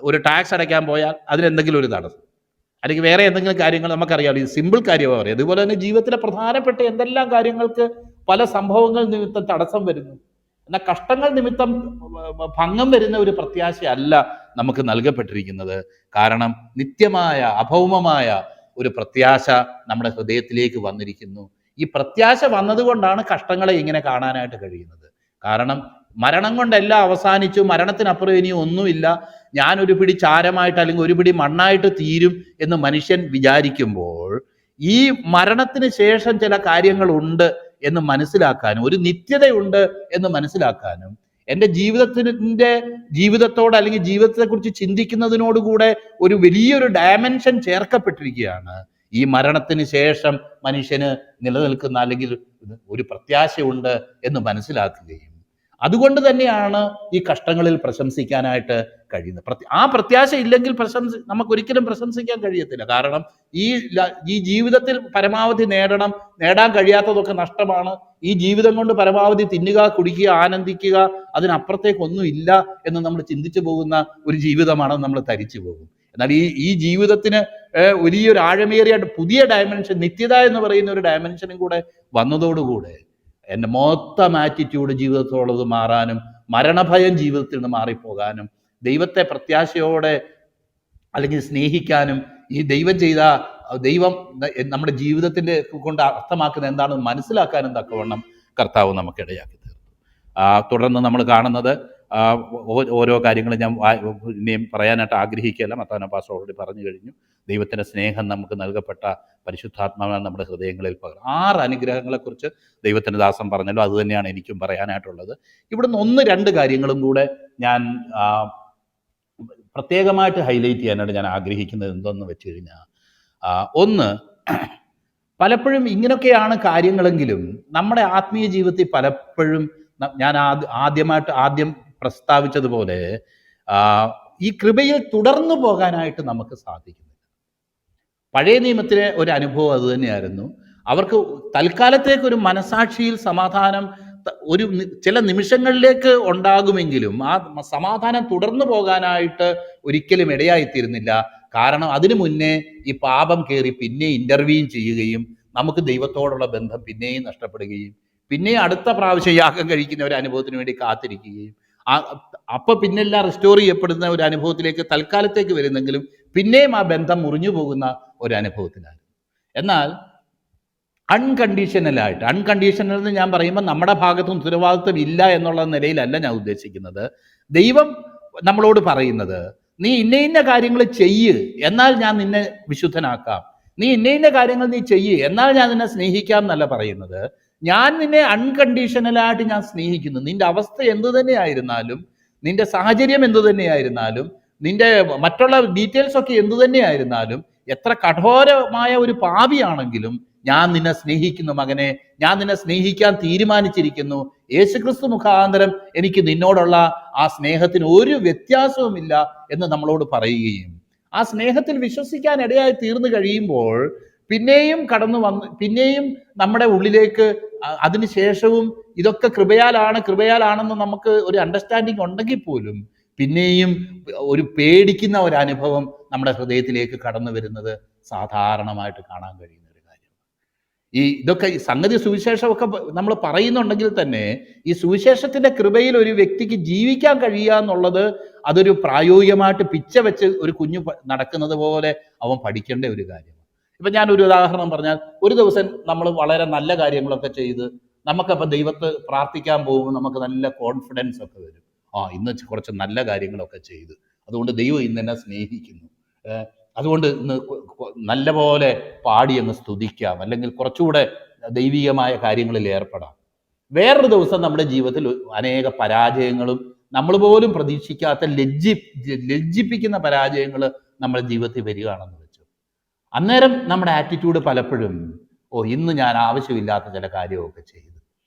ഒരു ടാക്സ് അടയ്ക്കാൻ പോയാൽ അതിനെന്തെങ്കിലും ഒരു തടസ്സം, അല്ലെങ്കിൽ വേറെ എന്തെങ്കിലും കാര്യങ്ങൾ നമുക്കറിയാം. ഇത് സിമ്പിൾ കാര്യമാണ് പറയുക. അതുപോലെ തന്നെ ജീവിതത്തിലെ പ്രധാനപ്പെട്ട എന്തെല്ലാം കാര്യങ്ങൾക്ക് പല സംഭവങ്ങൾ നിമിത്തം തടസ്സം വരുന്നു. എന്നാൽ കഷ്ടങ്ങൾ നിമിത്തം ഭംഗം വരുന്ന ഒരു പ്രത്യാശയല്ല നമുക്ക് നൽകപ്പെട്ടിരിക്കുന്നത്. കാരണം നിത്യമായ അഭൗമമായ ഒരു പ്രത്യാശ നമ്മുടെ ഹൃദയത്തിലേക്ക് വന്നിരിക്കുന്നു. ഈ പ്രത്യാശ വന്നതുകൊണ്ടാണ് കഷ്ടങ്ങളെ ഇങ്ങനെ കാണാനായിട്ട് കഴിയുന്നത്. കാരണം മരണം കൊണ്ടെല്ലാം അവസാനിച്ചു, മരണത്തിനപ്പുറം ഇനി ഒന്നുമില്ല, ഞാനൊരു പിടി ചാരമായിട്ട് അല്ലെങ്കിൽ ഒരു പിടി മണ്ണായിട്ട് തീരും എന്ന് മനുഷ്യൻ വിചാരിക്കുമ്പോൾ, ഈ മരണത്തിന് ശേഷം ചില കാര്യങ്ങളുണ്ട് എന്ന് മനസ്സിലാക്കാനും, ഒരു നിത്യതയുണ്ട് എന്ന് മനസ്സിലാക്കാനും, എൻ്റെ ജീവിതത്തോട് അല്ലെങ്കിൽ ജീവിതത്തെക്കുറിച്ച് ചിന്തിക്കുന്നതിനോടുകൂടെ ഒരു വലിയൊരു ഡയമെൻഷൻ ചേർക്കപ്പെട്ടിരിക്കുകയാണ്. ഈ മരണത്തിന് ശേഷം മനുഷ്യന് നിലനിൽക്കുന്ന അല്ലെങ്കിൽ ഒരു പ്രത്യാശയുണ്ട് എന്ന് മനസ്സിലാക്കുകയും അതുകൊണ്ട് തന്നെയാണ് ഈ കഷ്ടങ്ങളിൽ പ്രശംസിക്കാനായിട്ട് കഴിയുന്നത്. ആ പ്രത്യാശ ഇല്ലെങ്കിൽ നമുക്കൊരിക്കലും പ്രശംസിക്കാൻ കഴിയത്തില്ല. കാരണം ഈ ജീവിതത്തിൽ പരമാവധി നേടാൻ കഴിയാത്തതൊക്കെ നഷ്ടമാണ്. ഈ ജീവിതം കൊണ്ട് പരമാവധി തിന്നുക, കുടിക്കുക, ആനന്ദിക്കുക, അതിനപ്പുറത്തേക്കൊന്നും ഇല്ല എന്ന് നമ്മൾ ചിന്തിച്ചു പോകുന്ന ഒരു ജീവിതമാണ് നമ്മൾ തരിച്ചു പോകും. എന്നാൽ ഈ ജീവിതത്തിന് വലിയൊരു ആഴമേറിയ പുതിയ ഡയമെൻഷൻ, നിത്യത എന്ന് പറയുന്ന ഒരു ഡയമെൻഷനും കൂടെ വന്നതോടുകൂടെ എൻ്റെ മൊത്തം ആറ്റിറ്റ്യൂഡ് ജീവിതത്തോടത് മാറാനും, മരണഭയം ജീവിതത്തിൽ നിന്ന് മാറിപ്പോകാനും, ദൈവത്തെ പ്രത്യാശയോടെ അല്ലെങ്കിൽ സ്നേഹിക്കാനും, ഈ ദൈവം നമ്മുടെ ജീവിതത്തിൻ്റെ കൊണ്ട് അർത്ഥമാക്കുന്നത് എന്താണെന്ന് മനസ്സിലാക്കാനും തക്കവണ്ണം കർത്താവ് നമുക്ക് ഇടയാക്കി തീർന്നു. തുടർന്ന് നമ്മൾ കാണുന്നത് ഓരോ കാര്യങ്ങളും ഞാൻ ഇനിയും പറയാനായിട്ട് ആഗ്രഹിക്കുകയല്ല. മത്തായി പാസ്റ്റർ ഓൾറെഡി പറഞ്ഞു കഴിഞ്ഞു. ദൈവത്തിൻ്റെ സ്നേഹം നമുക്ക് നൽകപ്പെട്ട പരിശുദ്ധാത്മാവാണ് നമ്മുടെ ഹൃദയങ്ങളിൽ പകരം. 6 അനുഗ്രഹങ്ങളെക്കുറിച്ച് ദൈവത്തിൻ്റെ ദാസൻ പറഞ്ഞല്ലോ, അതുതന്നെയാണ് എനിക്കും പറയാനായിട്ടുള്ളത്. ഇവിടുന്ന് 1-2 കാര്യങ്ങളും കൂടെ ഞാൻ പ്രത്യേകമായിട്ട് ഹൈലൈറ്റ് ചെയ്യാനായിട്ട് ഞാൻ ആഗ്രഹിക്കുന്നത് എന്തെന്ന് വെച്ച് കഴിഞ്ഞാൽ, ഒന്ന്, പലപ്പോഴും ഇങ്ങനെയൊക്കെയാണ് കാര്യങ്ങളെങ്കിലും നമ്മുടെ ആത്മീയ ജീവിതത്തിൽ പലപ്പോഴും ഞാൻ ആദ്യം പ്രസ്താവിച്ചതുപോലെ ഈ കൃപയിൽ തുടർന്നു പോകാനായിട്ട് നമുക്ക് സാധിക്കുന്നില്ല. പഴയ നിയമത്തിലെ ഒരു അനുഭവം അതുതന്നെയായിരുന്നു. അവർക്ക് തൽക്കാലത്തേക്കൊരു മനസാക്ഷിയിൽ സമാധാനം ചില നിമിഷങ്ങളിലേക്ക് ഉണ്ടാകുമെങ്കിലും ആ സമാധാനം തുടർന്നു പോകാനായിട്ട് ഒരിക്കലും ഇടയായിത്തീരുന്നില്ല. കാരണം അതിനു മുന്നേ ഈ പാപം കയറി പിന്നെ ഇൻ്റർവ്യൂ ചെയ്യുകയും നമുക്ക് ദൈവത്തോടുള്ള ബന്ധം പിന്നെയും നഷ്ടപ്പെടുകയും പിന്നെയും അടുത്ത പ്രാവശ്യം യാഗം കഴിക്കുന്ന ഒരു അനുഭവത്തിന് വേണ്ടി കാത്തിരിക്കുകയും അപ്പോൾ പിന്നെല്ലാം റിസ്റ്റോർ ചെയ്യപ്പെടുന്ന ഒരു അനുഭവത്തിലേക്ക് തൽക്കാലത്തേക്ക് വരുന്നെങ്കിലും പിന്നെയും ആ ബന്ധം മുറിഞ്ഞു പോകുന്ന ഒരു അനുഭവത്തിലാണ്. എന്നാൽ അൺകണ്ടീഷണൽ എന്ന് ഞാൻ പറയുമ്പോൾ നമ്മുടെ ഭാഗത്തും ഉത്തരവാദിത്വം ഇല്ല എന്നുള്ള നിലയിലല്ല ഞാൻ ഉദ്ദേശിക്കുന്നത്. ദൈവം നമ്മളോട് പറയുന്നത്, നീ ഇന്ന കാര്യങ്ങൾ ചെയ്യ്, എന്നാൽ ഞാൻ നിന്നെ വിശുദ്ധനാക്കാം. നീ ഇന്ന കാര്യങ്ങൾ നീ ചെയ്യ്, എന്നാൽ ഞാൻ നിന്നെ സ്നേഹിക്കാം എന്നല്ല പറയുന്നത്. ഞാൻ നിന്നെ അൺകണ്ടീഷണലായിട്ട് ഞാൻ സ്നേഹിക്കുന്നു. നിന്റെ അവസ്ഥ എന്തു തന്നെയായിരുന്നാലും, നിന്റെ സാഹചര്യം എന്തു തന്നെയായിരുന്നാലും, നിന്റെ മറ്റുള്ള ഡീറ്റെയിൽസ് ഒക്കെ എന്തു തന്നെയായിരുന്നാലും, എത്ര കഠോരമായ ഒരു പാപിയാണെങ്കിലും ഞാൻ നിന്നെ സ്നേഹിക്കുന്നു മകനെ, ഞാൻ നിന്നെ സ്നേഹിക്കാൻ തീരുമാനിച്ചിരിക്കുന്നു. യേശുക്രിസ്തു മുഖാന്തരം എനിക്ക് നിന്നോടുള്ള ആ സ്നേഹത്തിന് ഒരു വ്യത്യാസവുമില്ല എന്ന് നമ്മളോട് പറയുകയും ആ സ്നേഹത്തിൽ വിശ്വസിക്കാൻ ഇടയായി തീർന്നു കഴിയുമ്പോൾ പിന്നെയും നമ്മുടെ ഉള്ളിലേക്ക് അതിനുശേഷവും ഇതൊക്കെ കൃപയാലാണെന്ന് നമുക്ക് ഒരു അണ്ടർസ്റ്റാൻഡിങ് ഉണ്ടെങ്കിൽ പോലും പിന്നെയും ഒരു പേടിക്കുന്ന ഒരു അനുഭവം നമ്മുടെ ഹൃദയത്തിലേക്ക് കടന്നു വരുന്നത് സാധാരണമായിട്ട് കാണാൻ കഴിയുന്ന ഒരു കാര്യമാണ്. ഇതൊക്കെ സംഗതി സുവിശേഷമൊക്കെ നമ്മൾ പറയുന്നുണ്ടെങ്കിൽ തന്നെ ഈ സുവിശേഷത്തിന്റെ കൃപയിൽ ഒരു വ്യക്തിക്ക് ജീവിക്കാൻ കഴിയുക എന്നുള്ളത് അതൊരു പ്രായോഗികമായിട്ട് പിച്ച വെച്ച് ഒരു കുഞ്ഞു നടക്കുന്നത് പോലെ അവൻ പഠിക്കേണ്ട ഒരു കാര്യമാണ്. ഇപ്പം ഞാനൊരു ഉദാഹരണം പറഞ്ഞാൽ, ഒരു ദിവസം നമ്മൾ വളരെ നല്ല കാര്യങ്ങളൊക്കെ ചെയ്ത് നമുക്കപ്പോൾ ദൈവത്തെ പ്രാർത്ഥിക്കാൻ പോകുമ്പോൾ നമുക്ക് നല്ല കോൺഫിഡൻസ് ഒക്കെ വരും. ഇന്ന് കുറച്ച് നല്ല കാര്യങ്ങളൊക്കെ ചെയ്ത്, അതുകൊണ്ട് ദൈവം ഇന്ന് എന്നെ സ്നേഹിക്കുന്നു, അതുകൊണ്ട് ഇന്ന് നല്ല പോലെ പാടി അങ്ങ് സ്തുതിക്കാം, അല്ലെങ്കിൽ കുറച്ചുകൂടെ ദൈവികമായ കാര്യങ്ങളിൽ ഏർപ്പെടാം. വേറൊരു ദിവസം നമ്മുടെ ജീവിതത്തിൽ അനേക പരാജയങ്ങളും നമ്മൾ പോലും പ്രതീക്ഷിക്കാത്ത ലജ്ജിപ്പിക്കുന്ന പരാജയങ്ങൾ നമ്മുടെ ജീവിതത്തിൽ വരികയാണെന്ന് വെച്ചു. അന്നേരം നമ്മുടെ ആറ്റിറ്റ്യൂഡ് പലപ്പോഴും ഇന്ന് ഞാൻ ആവശ്യമില്ലാത്ത ചില കാര്യമൊക്കെ ചെയ്തു,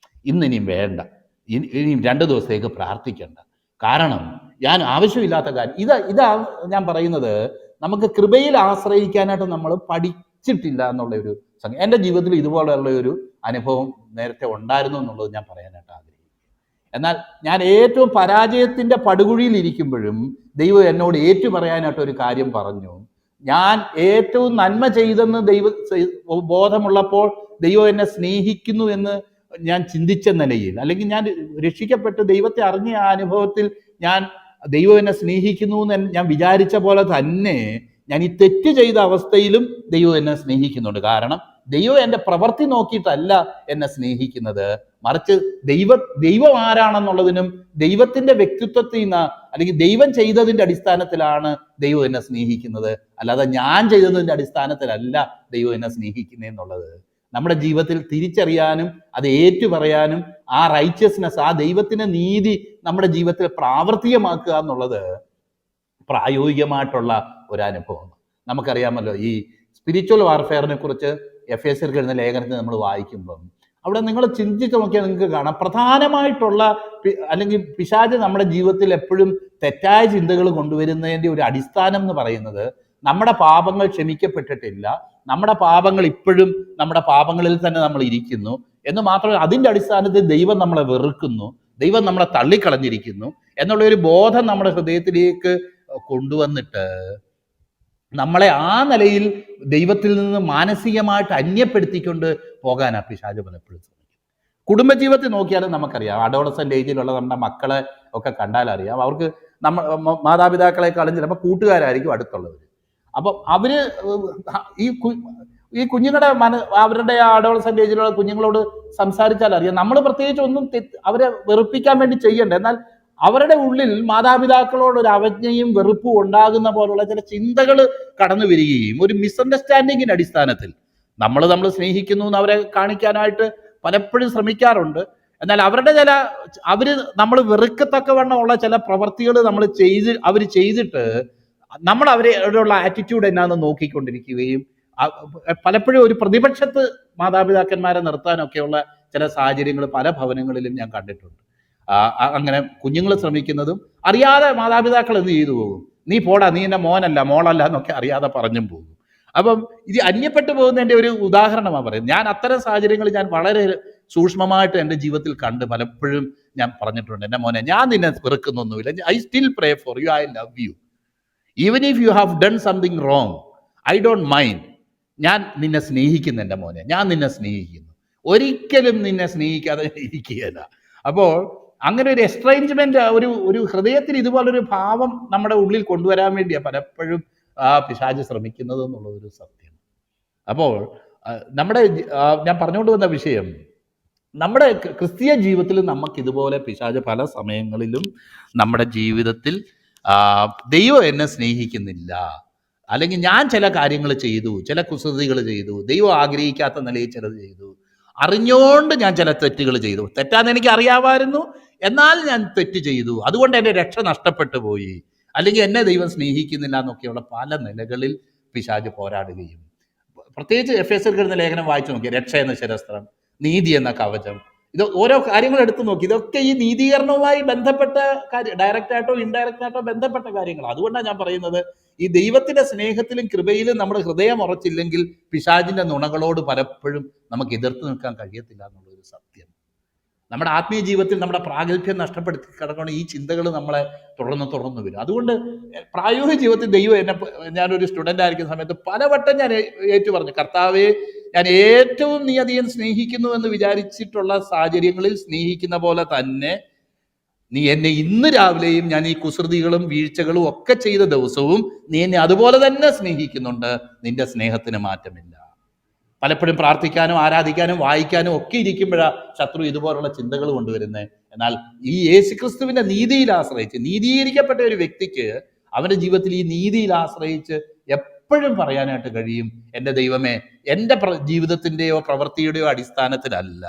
ഇനിയും വേണ്ട, ഇനിയും 2 ദിവസത്തേക്ക് പ്രാർത്ഥിക്കണ്ട, കാരണം ഞാൻ ആവശ്യമില്ലാത്ത കാര്യം. ഇതാ ഞാൻ പറയുന്നത്, നമുക്ക് കൃപയിൽ ആശ്രയിക്കാനായിട്ട് നമ്മൾ പഠിച്ചിട്ടില്ല എന്നുള്ള ഒരു സംഗതി. എൻ്റെ ജീവിതത്തിൽ ഇതുപോലെയുള്ള ഒരു അനുഭവം നേരത്തെ ഉണ്ടായിരുന്നു എന്നുള്ളത് ഞാൻ പറയാനായിട്ട് ആഗ്രഹിക്കുന്നു. എന്നാൽ ഞാൻ ഏറ്റവും പരാജയത്തിൻ്റെ പടുകുഴിയിൽ ഇരിക്കുമ്പോഴും ദൈവം എന്നോട് പറയാനായിട്ട് ഒരു കാര്യം പറഞ്ഞു. ഞാൻ ഏറ്റവും നന്മ ചെയ്തെന്ന് ബോധമുള്ളപ്പോൾ ദൈവം എന്നെ സ്നേഹിക്കുന്നു എന്ന് ഞാൻ ചിന്തിച്ച നിലയിൽ, അല്ലെങ്കിൽ ഞാൻ രക്ഷിക്കപ്പെട്ട് ദൈവത്തെ അറിഞ്ഞ ആ അനുഭവത്തിൽ ദൈവം എന്നെ സ്നേഹിക്കുന്നു എന്ന് ഞാൻ വിചാരിച്ച പോലെ തന്നെ ഞാൻ ഈ തെറ്റ് ചെയ്ത അവസ്ഥയിലും ദൈവം എന്നെ സ്നേഹിക്കുന്നുണ്ട്. കാരണം ദൈവം എൻ്റെ പ്രവൃത്തി നോക്കിയിട്ടല്ല എന്നെ സ്നേഹിക്കുന്നത്, മറിച്ച് ദൈവം ആരാണെന്നുള്ളതിനും ദൈവത്തിന്റെ വ്യക്തിത്വത്തിൽ നിന്ന്, അല്ലെങ്കിൽ ദൈവം ചെയ്തതിന്റെ അടിസ്ഥാനത്തിലാണ് ദൈവം എന്നെ സ്നേഹിക്കുന്നത്. അല്ലാതെ ഞാൻ ചെയ്തതിന്റെ അടിസ്ഥാനത്തിലല്ല ദൈവം എന്നെ സ്നേഹിക്കുന്നതെന്നുള്ളത് നമ്മുടെ ജീവിതത്തിൽ തിരിച്ചറിയാനും അത് ഏറ്റുപറയാനും ആ റൈച്ചസ്നെസ്, ആ ദൈവത്തിന്റെ നീതി നമ്മുടെ ജീവിതത്തിൽ പ്രാവർത്തികമാക്കുക എന്നുള്ളത് പ്രായോഗികമായിട്ടുള്ള ഒരനുഭവം. നമുക്കറിയാമല്ലോ, ഈ സ്പിരിച്വൽ വാർഫെയറിനെ കുറിച്ച് എഫേസ്യർക്ക് എഴുതുന്ന ലേഖനത്തിൽ നമ്മൾ വായിക്കുമ്പം അവിടെ നിങ്ങൾ ചിന്തിച്ച് നോക്കിയാൽ നിങ്ങൾക്ക് കാണാം, പ്രധാനമായിട്ടുള്ള അല്ലെങ്കിൽ പിശാച് നമ്മുടെ ജീവിതത്തിൽ എപ്പോഴും തെറ്റായ ചിന്തകൾ കൊണ്ടുവരുന്നതിൻ്റെ ഒരു അടിസ്ഥാനം എന്ന് പറയുന്നത് നമ്മുടെ പാപങ്ങൾ ക്ഷമിക്കപ്പെട്ടിട്ടില്ല, നമ്മുടെ പാപങ്ങൾ ഇപ്പോഴും നമ്മുടെ പാപങ്ങളിൽ തന്നെ നമ്മൾ ഇരിക്കുന്നു എന്ന് മാത്രമല്ല, അതിൻ്റെ അടിസ്ഥാനത്തിൽ ദൈവം നമ്മളെ വെറുക്കുന്നു, ദൈവം നമ്മളെ തള്ളിക്കളഞ്ഞിരിക്കുന്നു എന്നുള്ള ഒരു ബോധം നമ്മുടെ ഹൃദയത്തിലേക്ക് കൊണ്ടുവന്നിട്ട് നമ്മളെ ആ നിലയിൽ ദൈവത്തിൽ നിന്ന് മാനസികമായിട്ട് അന്യപ്പെടുത്തിക്കൊണ്ട് പോകാനാണ് പിശാച് പലപ്പോഴും ശ്രമിക്കുന്നത്. കുടുംബജീവിതത്തിൽ നോക്കിയാലും നമുക്കറിയാം, അഡോളസൻ്റ് ഏജിലുള്ള നമ്മുടെ മക്കളെ ഒക്കെ കണ്ടാലറിയാം, അവർക്ക് മാതാപിതാക്കളെക്കാളും ചിലപ്പോൾ കൂട്ടുകാരായിരിക്കും അടുത്തുള്ളവർ. അപ്പം അവര് ഈ കുഞ്ഞുങ്ങളുടെ അവരുടെ അഡോളസൻ്റ് ഏജിലുള്ള കുഞ്ഞുങ്ങളോട് സംസാരിച്ചാൽ അറിയാം, നമ്മൾ പ്രത്യേകിച്ച് ഒന്നും അവരെ വെറുപ്പിക്കാൻ വേണ്ടി ചെയ്യണ്ട, എന്നാൽ അവരുടെ ഉള്ളിൽ മാതാപിതാക്കളോട് ഒരു അവജ്ഞയും വെറുപ്പും ഉണ്ടാകുന്ന പോലുള്ള ചില ചിന്തകൾ കടന്നു വരികയും ഒരു മിസ്അണ്ടർസ്റ്റാൻഡിങ്ങിന്റെ അടിസ്ഥാനത്തിൽ നമ്മൾ സ്നേഹിക്കുന്നു എന്ന് അവരെ കാണിക്കാനായിട്ട് പലപ്പോഴും ശ്രമിക്കാറുണ്ട്. എന്നാൽ അവരുടെ അവര് നമ്മൾ വെറുക്കത്തക്കവണ്ണമുള്ള ചില പ്രവർത്തികൾ അവർ ചെയ്തിട്ട് നമ്മൾ അവരോടുള്ള ആറ്റിറ്റ്യൂഡ് എന്നാന്ന് നോക്കിക്കൊണ്ടിരിക്കുകയും പലപ്പോഴും ഒരു പ്രതിപക്ഷത്ത് മാതാപിതാക്കന്മാരെ നിർത്താനൊക്കെയുള്ള ചില സാഹചര്യങ്ങൾ പല ഭവനങ്ങളിലും ഞാൻ കണ്ടിട്ടുണ്ട്. അങ്ങനെ കുഞ്ഞുങ്ങൾ ശ്രമിക്കുന്നതും അറിയാതെ മാതാപിതാക്കൾ എന്ത് ചെയ്തു പോകും, നീ പോടാ, നീ എന്നെ മോനല്ല മോളല്ല എന്നൊക്കെ അറിയാതെ പറഞ്ഞും പോകും. അപ്പം ഇത് അന്യപ്പെട്ടു പോകുന്നതിൻ്റെ ഒരു ഉദാഹരണമാണ് പറയുന്നത്. ഞാൻ അത്തരം സാഹചര്യങ്ങൾ ഞാൻ വളരെ സൂക്ഷ്മമായിട്ട് എൻ്റെ ജീവിതത്തിൽ കണ്ട് പലപ്പോഴും ഞാൻ പറഞ്ഞിട്ടുണ്ട്, എൻ്റെ മോനെ ഞാൻ നിന്നെ വെറുക്കുന്നൊന്നുമില്ല, I still pray for you, I love you, even if you have done something wrong I don't mind, ഞാൻ നിന്നെ സ്നേഹിക്കുന്നു എൻ്റെ മോനെ, ഞാൻ നിന്നെ സ്നേഹിക്കുന്നു, ഒരിക്കലും നിന്നെ സ്നേഹിക്കാതെ ഇരിക്കുകയില്ല. അപ്പോൾ അങ്ങനെ ഒരു എക്സ്ട്രേഞ്ച്മെന്റ്, ഒരു ഹൃദയത്തിൽ ഇതുപോലൊരു ഭാവം നമ്മുടെ ഉള്ളിൽ കൊണ്ടുവരാൻ വേണ്ടിയാണ് പലപ്പോഴും പിശാച് ശ്രമിക്കുന്നത് എന്നുള്ളതൊരു സത്യം. അപ്പോൾ ഞാൻ പറഞ്ഞുകൊണ്ട് വന്ന വിഷയം, നമ്മുടെ ക്രിസ്തീയ ജീവിതത്തിൽ നമുക്ക് ഇതുപോലെ പിശാച് പല സമയങ്ങളിലും നമ്മുടെ ജീവിതത്തിൽ ദൈവം എന്നെ സ്നേഹിക്കുന്നില്ല, അല്ലെങ്കിൽ ഞാൻ ചില കാര്യങ്ങൾ ചെയ്തു, ചില കുസൃതികൾ ചെയ്തു, ദൈവം ആഗ്രഹിക്കാത്ത നിലയിൽ ചിലത് ചെയ്തു, അറിഞ്ഞുകൊണ്ട് ഞാൻ ചില തെറ്റുകൾ ചെയ്തു, തെറ്റാന്ന് എനിക്ക് അറിയാമായിരുന്നു എന്നാൽ ഞാൻ തെറ്റ് ചെയ്തു, അതുകൊണ്ട് എൻ്റെ രക്ഷ നഷ്ടപ്പെട്ടു പോയി, അല്ലെങ്കിൽ എന്നെ ദൈവം സ്നേഹിക്കുന്നില്ല എന്നൊക്കെയുള്ള പല നിലകളിൽ പിശാച് പോരാടുകയും, പ്രത്യേകിച്ച് എഫേസ്യർക്കെഴുതുന്ന ലേഖനം വായിച്ചു നോക്കി, രക്ഷ എന്ന ശിരസ്ത്രം, നീതി എന്ന കവചം, ഇത് ഓരോ കാര്യങ്ങൾ എടുത്തു നോക്കി, ഇതൊക്കെ ഈ നീതീകരണവുമായി ബന്ധപ്പെട്ട കാര്യം, ഡയറക്റ്റായിട്ടോ ഇൻഡയറക്റ്റായിട്ടോ ബന്ധപ്പെട്ട കാര്യങ്ങൾ. അതുകൊണ്ടാണ് ഞാൻ പറയുന്നത്, ഈ ദൈവത്തിന്റെ സ്നേഹത്തിലും കൃപയിലും നമ്മുടെ ഹൃദയം ഉറച്ചില്ലെങ്കിൽ പിശാചിന്റെ നുണകളോട് പലപ്പോഴും നമുക്ക് എതിർത്ത് നിൽക്കാൻ കഴിയത്തില്ല എന്നുള്ളൊരു സത്യം. നമ്മുടെ ആത്മീയ ജീവിതത്തിൽ നമ്മുടെ പ്രാഗൽഭ്യം നഷ്ടപ്പെടുത്തി കിടക്കണം ഈ ചിന്തകൾ നമ്മളെ തുടർന്ന് വരും. അതുകൊണ്ട് പ്രായോഗിക ജീവിതത്തിൽ ദൈവം ഞാനൊരു സ്റ്റുഡൻ്റ് ആയിരിക്കുന്ന സമയത്ത് പലവട്ടം ഞാൻ പറഞ്ഞു, കർത്താവേ, ഞാൻ ഏറ്റവും നീ അധികം സ്നേഹിക്കുന്നു എന്ന് വിചാരിച്ചിട്ടുള്ള സാഹചര്യങ്ങളിൽ സ്നേഹിക്കുന്ന പോലെ തന്നെ നീ എന്നെ ഇന്ന് രാവിലെയും ഞാൻ ഈ കുസൃതികളും വീഴ്ചകളും ഒക്കെ ചെയ്ത ദിവസവും നീ എന്നെ അതുപോലെ തന്നെ സ്നേഹിക്കുന്നുണ്ട്, നിന്റെ സ്നേഹത്തിന് മാറ്റമില്ല. പലപ്പോഴും പ്രാർത്ഥിക്കാനും ആരാധിക്കാനും വായിക്കാനും ഒക്കെ ഇരിക്കുമ്പോഴാണ് ശത്രു ഇതുപോലുള്ള ചിന്തകൾ കൊണ്ടുവരുന്നത്. എന്നാൽ ഈ യേശുക്രിസ്തുവിന്റെ നീതിയിൽ ആശ്രയിച്ച് നീതീകരിക്കപ്പെട്ട ഒരു വ്യക്തിക്ക് അവന്റെ ജീവിതത്തിൽ ഈ നീതിയിൽ ആശ്രയിച്ച് എപ്പോഴും പറയാനായിട്ട് കഴിയും, എൻ്റെ ദൈവമേ, എൻ്റെ ജീവിതത്തിൻ്റെയോ പ്രവൃത്തിയുടെയോ അടിസ്ഥാനത്തിലല്ല,